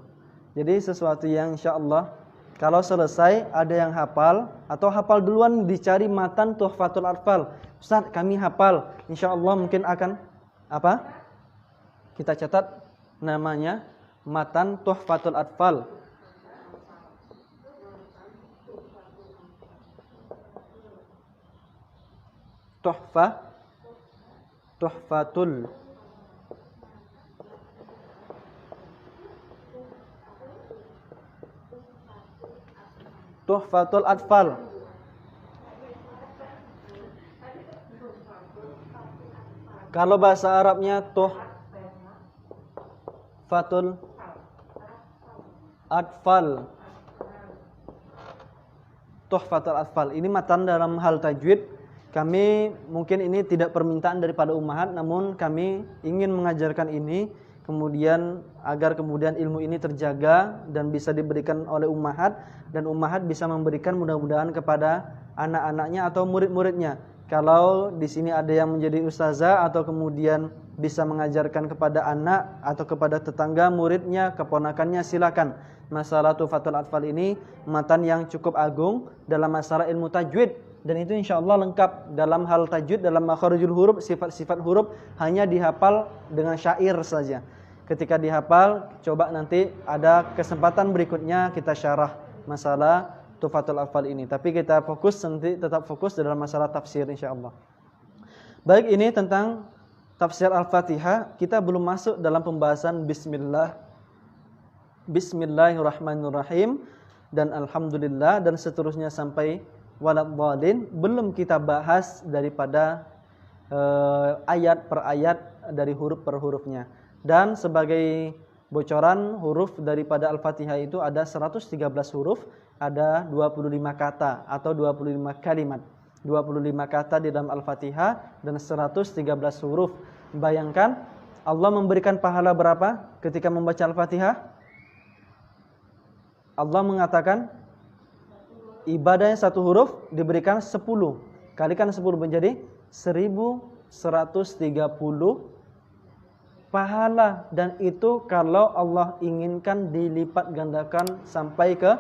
Jadi sesuatu yang insyaallah kalau selesai ada yang hafal atau hafal duluan dicari matan Tuhfatul Atfal. Ustaz, kami hafal. Insyaallah mungkin akan apa? Kita catat namanya matan Tuhfatul Atfal. Tuhfatul Atfal. Kalau bahasa Arabnya Tuhfatul Atfal. Tuhfatul Atfal. Ini matan dalam hal tajwid. Kami mungkin ini tidak permintaan daripada ummahat, namun kami ingin mengajarkan ini kemudian agar kemudian ilmu ini terjaga dan bisa diberikan oleh ummahat dan ummahat bisa memberikan mudah-mudahan kepada anak-anaknya atau murid-muridnya. Kalau di sini ada yang menjadi ustazah atau kemudian bisa mengajarkan kepada anak atau kepada tetangga muridnya, keponakannya, silakan. Masalah Tuhfatul Atfal ini matan yang cukup agung dalam masalah ilmu tajwid dan itu insyaallah lengkap dalam hal tajwid, dalam makharijul huruf, sifat-sifat huruf hanya dihafal dengan syair saja. Ketika dihafal, coba nanti ada kesempatan berikutnya kita syarah masalah Tuhfatul Atfal ini. Tapi kita fokus nanti tetap fokus dalam masalah tafsir insyaallah. Baik, ini tentang tafsir Al-Fatihah. Kita belum masuk dalam pembahasan Bismillahirrahmanirrahim dan alhamdulillah dan seterusnya sampai waladhdallin. Belum kita bahas daripada ayat per ayat dari huruf per hurufnya. Dan sebagai bocoran huruf daripada Al-Fatihah itu ada 113 huruf, ada 25 kata atau 25 kalimat. 25 kata di dalam Al-Fatihah dan 113 huruf. Bayangkan Allah memberikan pahala berapa ketika membaca Al-Fatihah? Allah mengatakan ibadahnya satu huruf diberikan 10. Kalikan 10 menjadi 1130 pahala, dan itu kalau Allah inginkan dilipat gandakan sampai ke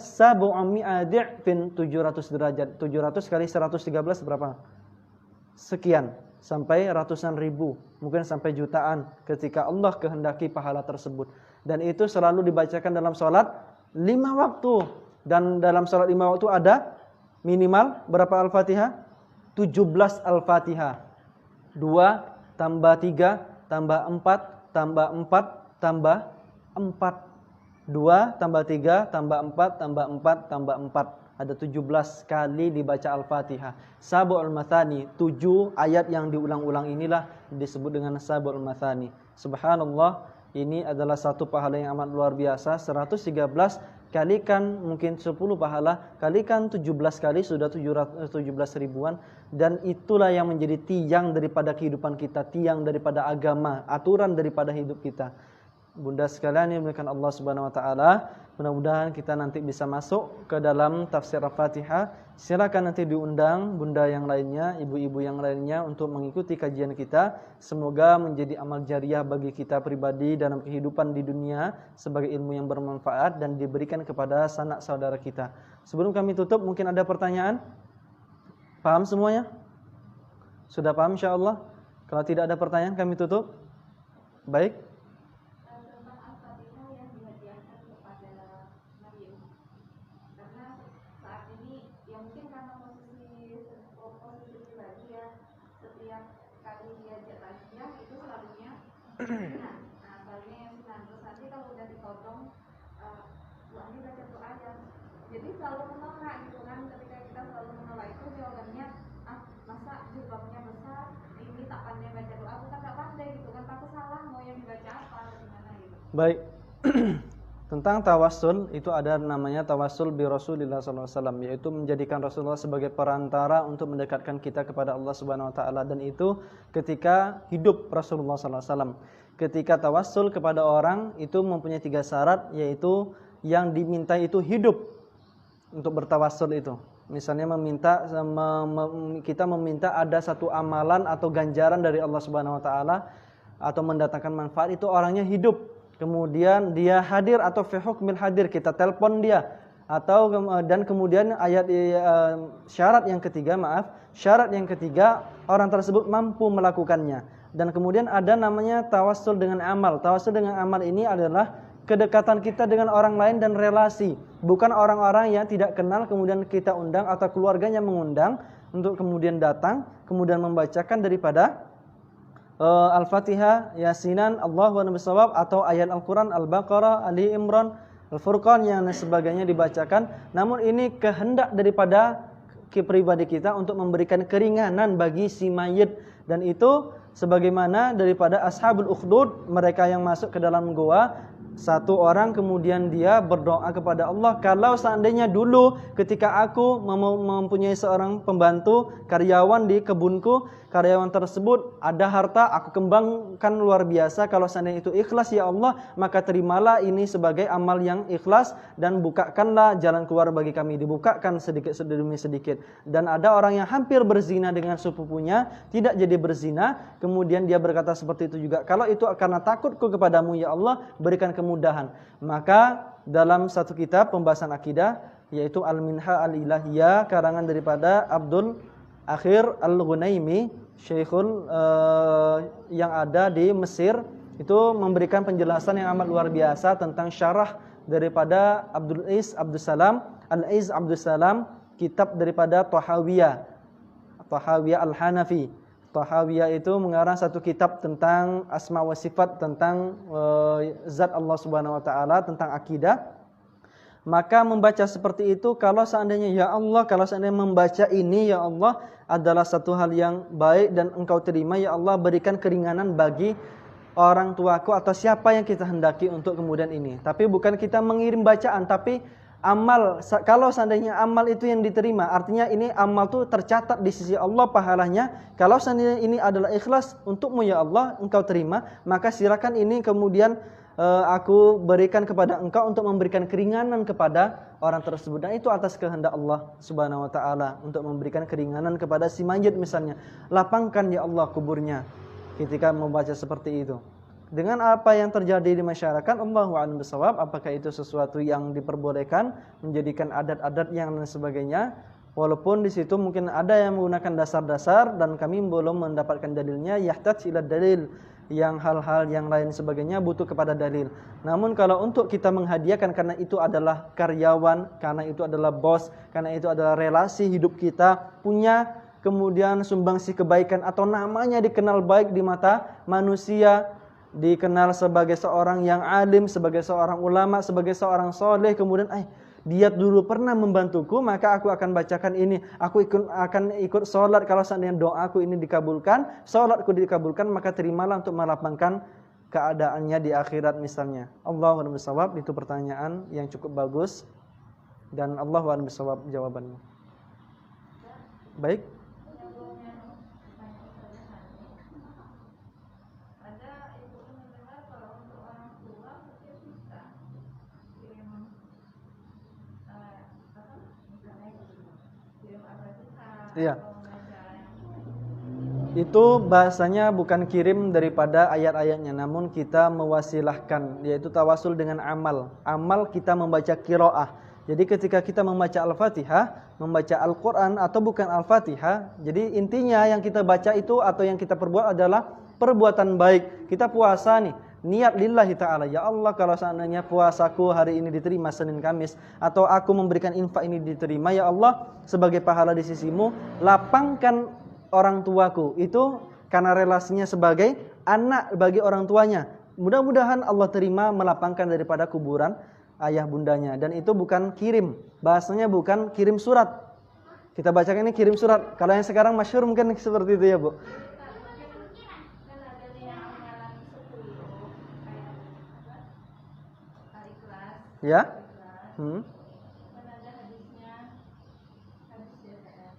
sabu'ami'ad'fin 700 derajat. 700 kali 113 berapa? Sekian, sampai ratusan ribu, mungkin sampai jutaan ketika Allah kehendaki pahala tersebut. Dan itu selalu dibacakan dalam sholat 5 waktu. Dan dalam sholat 5 waktu ada minimal berapa Al-Fatihah? 17 Al-Fatihah. 2 tambah 3 tambah 4 tambah 4 tambah 4. 2 tambah 3 tambah 4 tambah 4 tambah 4. Ada 17 kali dibaca Al-Fatihah. Sab'ul Mathani, 7 ayat yang diulang-ulang inilah disebut dengan Sab'ul Mathani. Subhanallah, ini adalah satu pahala yang amat luar biasa. 113 kalikan mungkin 10 pahala, kalikan 17 kali sudah 17 ribuan. Dan itulah yang menjadi tiang daripada kehidupan kita, tiang daripada agama, aturan daripada hidup kita. Bunda sekalian yang dimuliakan Allah Subhanahu wa taala, mudah-mudahan kita nanti bisa masuk ke dalam tafsir Al-Fatihah. Silakan nanti diundang bunda yang lainnya, ibu-ibu yang lainnya untuk mengikuti kajian kita. Semoga menjadi amal jariah bagi kita pribadi dalam kehidupan di dunia sebagai ilmu yang bermanfaat dan diberikan kepada sanak saudara kita. Sebelum kami tutup, mungkin ada pertanyaan? Paham semuanya? Sudah paham insyaallah? Kalau tidak ada pertanyaan kami tutup. Baik. Jadi selalu menolak gitu kan, ketika kita selalu menolak itu jawabannya masa jilbabnya besar, ini tak pandai baca doa, aku tak pandai gitu kan, takut salah mau yang dibaca apa gimana gitu. Baik. Tentang tawassul itu ada namanya tawassul bi Rasulillah sallallahu alaihi wasallam, yaitu menjadikan Rasulullah sebagai perantara untuk mendekatkan kita kepada Allah Subhanahu wa taala, dan itu ketika hidup Rasulullah sallallahu alaihi wasallam. Ketika tawassul kepada orang itu mempunyai 3 syarat, yaitu yang diminta itu hidup untuk bertawassul itu. Misalnya kita meminta ada satu amalan atau ganjaran dari Allah Subhanahu wa taala atau mendatangkan manfaat, itu orangnya hidup. Kemudian dia hadir atau fi hukmil hadir, kita telepon dia, atau dan kemudian syarat yang ketiga orang tersebut mampu melakukannya. Dan kemudian ada namanya tawassul dengan amal. Tawassul dengan amal ini adalah kedekatan kita dengan orang lain dan relasi, bukan orang-orang yang tidak kenal kemudian kita undang atau keluarganya mengundang untuk kemudian datang kemudian membacakan daripada Al-Fatihah, Yasinan, Allahu a'lam bishawab, atau ayat Al-Quran, Al-Baqarah, Ali Imran, Al-Furqan yang sebagainya dibacakan. Namun ini kehendak daripada pribadi kita untuk memberikan keringanan bagi si mayit, dan itu sebagaimana daripada Ashabul Ukhdud, mereka yang masuk ke dalam goa. Satu orang kemudian dia berdoa kepada Allah, kalau seandainya dulu ketika aku mempunyai seorang pembantu karyawan di kebunku, karyawan tersebut ada harta, aku kembangkan luar biasa, kalau seandainya itu ikhlas ya Allah, maka terimalah ini sebagai amal yang ikhlas dan bukakanlah jalan keluar bagi kami. Dibukakan sedikit demi sedikit. Dan ada orang yang hampir berzina dengan sepupunya, tidak jadi berzina, kemudian dia berkata seperti itu juga, kalau itu karena takutku kepadamu ya Allah, berikan kemudahan. Maka dalam satu kitab pembahasan akidah, yaitu Al-Minha Al-Ilahiyah, karangan daripada Abdul Akhir Al-Ghunaimi, Syekhul yang ada di Mesir, itu memberikan penjelasan yang amat luar biasa tentang syarah daripada Al-Aiz Abdus Salam, kitab daripada Tahawiyah Al-Hanafi. Tahawiyah itu mengarang satu kitab tentang asma wa sifat, tentang zat Allah Subhanahu wa taala, tentang akidah. Maka membaca seperti itu, kalau seandainya ya Allah, kalau seandainya membaca ini ya Allah adalah satu hal yang baik dan engkau terima ya Allah, berikan keringanan bagi orang tuaku atau siapa yang kita hendaki untuk kemudian ini. Tapi bukan kita mengirim bacaan, tapi amal. Kalau seandainya amal itu yang diterima, artinya ini amal itu tercatat di sisi Allah pahalanya. Kalau seandainya ini adalah ikhlas untukmu ya Allah, engkau terima, maka silakan ini kemudian aku berikan kepada engkau untuk memberikan keringanan kepada orang tersebut. Dan itu atas kehendak Allah Subhanahu wa taala untuk memberikan keringanan kepada si mayit misalnya. Lapangkan ya Allah kuburnya. Ketika membaca seperti itu. Dengan apa yang terjadi di masyarakat, Allahu a'lam bishawab, apakah itu sesuatu yang diperbolehkan, menjadikan adat-adat yang lain sebagainya. Walaupun di situ mungkin ada yang menggunakan dasar-dasar dan kami belum mendapatkan dalilnya, yahtaj ila dalil, yang hal-hal yang lain sebagainya butuh kepada dalil. Namun kalau untuk kita menghadiahkan karena itu adalah karyawan, karena itu adalah bos, karena itu adalah relasi hidup kita, punya kemudian sumbangsi kebaikan atau namanya dikenal baik di mata manusia, dikenal sebagai seorang yang alim, sebagai seorang ulama, sebagai seorang soleh, kemudian dia dulu pernah membantuku, maka aku akan bacakan ini. Aku akan ikut sholat. Kalau seandainya doaku ini dikabulkan, sholatku dikabulkan, maka terimalah untuk melapangkan keadaannya di akhirat misalnya. Allahu a'lam bishawab. Itu pertanyaan yang cukup bagus dan Allahu a'lam bishawab jawabannya. Baik. Iya. Itu bahasanya bukan kirim daripada ayat-ayatnya, namun kita mewasilahkan, yaitu tawasul dengan amal. Amal kita membaca qiraah. Jadi ketika kita membaca Al-Fatihah, membaca Al-Quran atau bukan Al-Fatihah, jadi intinya yang kita baca itu atau yang kita perbuat adalah perbuatan baik. Kita puasa nih, niat lillahi ta'ala, ya Allah kalau seandainya puasaku hari ini diterima Senin Kamis, atau aku memberikan infak ini diterima, ya Allah sebagai pahala di sisimu, lapangkan orang tuaku, itu karena relasinya sebagai anak bagi orang tuanya, mudah-mudahan Allah terima melapangkan daripada kuburan ayah bundanya. Dan itu bukan kirim, bahasanya bukan kirim surat, kita bacakan ini kirim surat. Kalau yang sekarang masyhur mungkin seperti itu ya Bu. Ya? Hmm. Kan ada hadisnya, hadis DPR.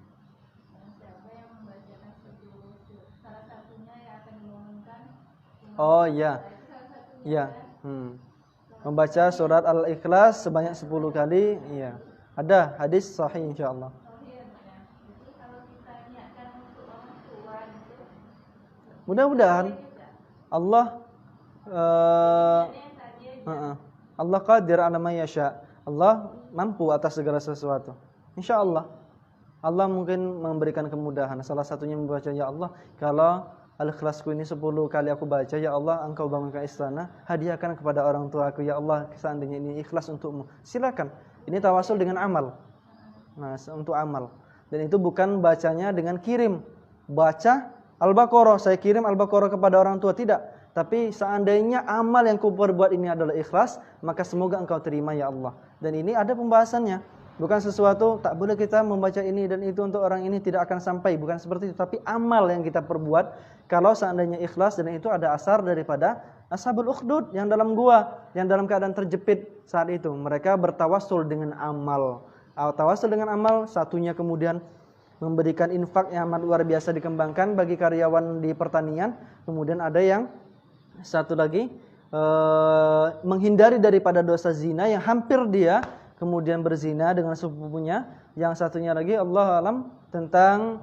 Siapa yang membacakan 10 salah satunya yang akan diumumkan. Oh iya. Itu salah satunya. Iya. Membaca surat Al-Ikhlas sebanyak 10 kali, iya. Ada hadis sahih insyaallah. Jadi kalau kita niatkan untuk orang tua itu Mudah-mudahan Allah Allah qadir ala ma yasha. Allah mampu atas segala sesuatu. Insyaallah Allah mungkin memberikan kemudahan. Salah satunya membaca, ya Allah, kalau Al-Ikhlasku ini 10 kali aku baca, ya Allah, Engkau bangunkan istana, hadiahkan kepada orang tuaku, ya Allah, seandainya ini ikhlas untukmu. Silakan. Ini tawasul dengan amal. Nah, untuk amal. Dan itu bukan bacanya dengan kirim. Baca Al-Baqarah, saya kirim Al-Baqarah kepada orang tua, tidak. Tapi seandainya amal yang kau perbuat ini adalah ikhlas, maka semoga engkau terima, ya Allah. Dan ini ada pembahasannya. Bukan sesuatu tak boleh kita membaca ini dan itu untuk orang ini, tidak akan sampai. Bukan seperti itu. Tapi amal yang kita perbuat, kalau seandainya ikhlas, dan itu ada asar daripada Ashabul Ukhdud yang dalam gua, yang dalam keadaan terjepit saat itu. Mereka bertawasul dengan amal. Tawasul dengan amal, satunya kemudian memberikan infak yang amat luar biasa dikembangkan bagi karyawan di pertanian. Kemudian ada yang satu lagi menghindari daripada dosa zina yang hampir dia kemudian berzina dengan sepupunya. Yang satunya lagi Allah alam tentang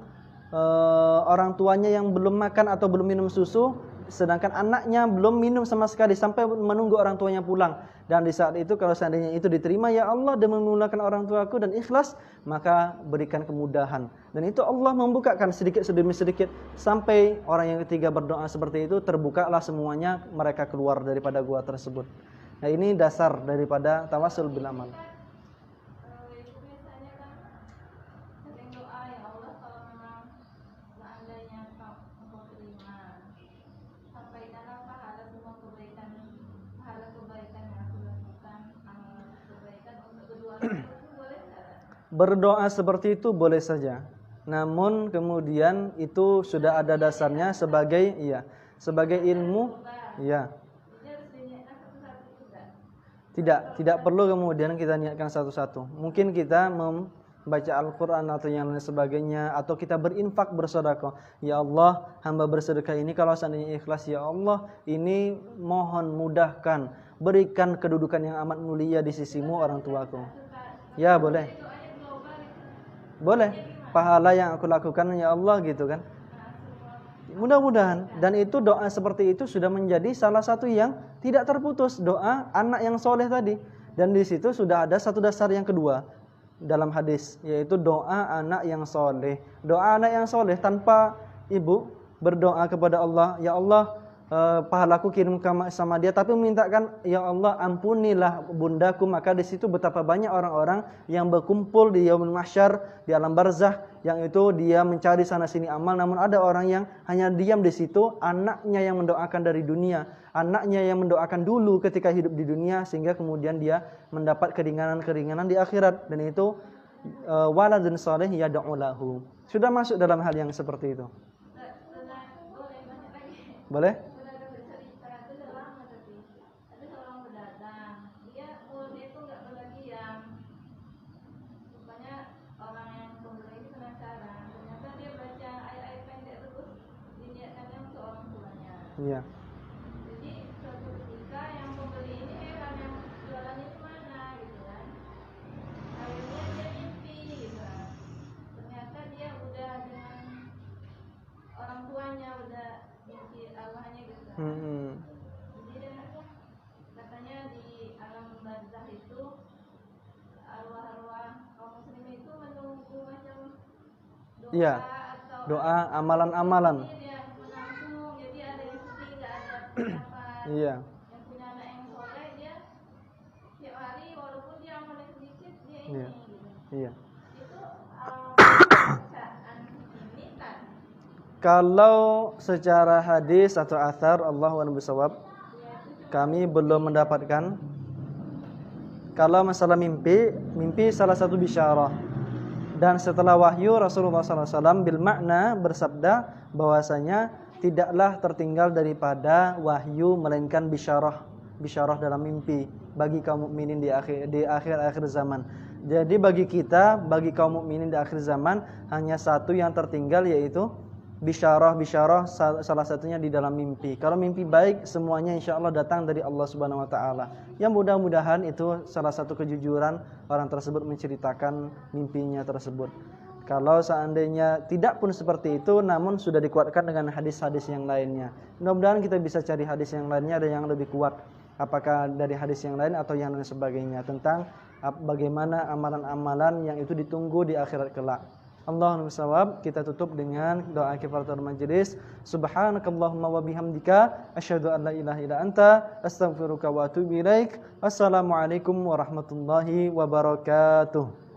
orang tuanya yang belum makan atau belum minum susu, sedangkan anaknya belum minum sama sekali sampai menunggu orang tuanya pulang. Dan di saat itu kalau seandainya itu diterima, ya Allah, dan memulakan orang tuaku dan ikhlas, maka berikan kemudahan. Dan itu Allah membukakan sedikit demi sedikit sampai orang yang ketiga berdoa seperti itu, terbukalah semuanya, mereka keluar daripada gua tersebut. Nah, ini dasar daripada tawasul bil amal. itu biasanya kan sering doa, ya Allah, kalau memang seandainya engkau terima, sampaikanlah pahala semua kebaikan, pahala kebaikan yang aku lakukan, amal kebaikan untuk kedua orang tua, itu boleh tidak? Berdoa seperti itu boleh saja. Namun kemudian itu sudah ada dasarnya sebagai sebagai ilmu, iya. Jadi harus diniatkan satu-satu juga. Tidak perlu kemudian kita niatkan satu-satu. Mungkin kita membaca Al-Qur'an atau yang lain sebagainya, atau kita berinfak, bersedekah. Ya Allah, hamba bersedekah ini kalau seandainya ikhlas, ya Allah, ini mohon mudahkan, berikan kedudukan yang amat mulia di sisimu orang tuaku. Ya, boleh. Boleh. Pahala yang aku lakukan, ya Allah, gitu kan. Mudah-mudahan. Dan itu doa seperti itu sudah menjadi salah satu yang tidak terputus, doa anak yang soleh tadi. Dan di situ sudah ada satu dasar yang kedua dalam hadis, yaitu doa anak yang soleh. Doa anak yang soleh tanpa ibu berdoa kepada Allah, ya Allah, pahalaku kirim sama dia, tapi memintakan, ya Allah, ampunilah bundaku. Maka di situ betapa banyak orang-orang yang berkumpul di yaumul mahsyar, di alam barzah, yang itu dia mencari sana sini amal, namun ada orang yang hanya diam di situ, anaknya yang mendoakan dari dunia, anaknya yang mendoakan dulu ketika hidup di dunia, sehingga kemudian dia mendapat keringanan-keringanan di akhirat. Dan itu waladun salih yad'u lahu. Sudah masuk dalam hal yang seperti itu. Boleh? Iya. Jadi suatu ketika yang pembeli ini heran, yang jualan ini mana gitu kan. Akhirnya dia mimpi gitu kan. Ternyata dia udah dengan orang tuanya, udah mimpi arwahnya gitu kan. Jadi dia katanya di alam barzah itu arwah-arwah kaum muslimin itu menunggu macam doa, Iya. atau Doa, amalan-amalan. Iya. Yang punya anak yang soleh, dia tiap hari walaupun dia amalnya sedikit, dia ini Iya. gitu. Iya. Itu bacaan ini kan. Kalau secara hadis atau athar, Allahu a'lam bishawab, kami belum mendapatkan. Kalau masalah mimpi salah satu bisyarah. Dan setelah wahyu, Rasulullah SAW bil makna bersabda bahwasanya tidaklah tertinggal daripada wahyu melainkan bisyarah. bisyarah dalam mimpi bagi kaum mukminin di akhir zaman. Jadi bagi kita, bagi kaum mukminin di akhir zaman hanya satu yang tertinggal, yaitu bisyarah salah satunya di dalam mimpi. Kalau mimpi baik semuanya insya Allah datang dari Allah Subhanahu wa taala. Yang mudah-mudahan itu salah satu kejujuran orang tersebut menceritakan mimpinya tersebut. Kalau seandainya tidak pun seperti itu, namun sudah dikuatkan dengan hadis-hadis yang lainnya. Mudah-mudahan kita bisa cari hadis yang lainnya, ada yang lebih kuat. Apakah dari hadis yang lain atau yang lain sebagainya, tentang bagaimana amalan-amalan yang itu ditunggu di akhirat kelak. Allahumma shawab. Kita tutup dengan doa kifaratul majelis. Subhanakallahumma wa bihamdika asyhadu an la ilaha illa anta astaghfiruka wa atubu ilaik. Wassalamualaikum warahmatullahi wabarakatuh.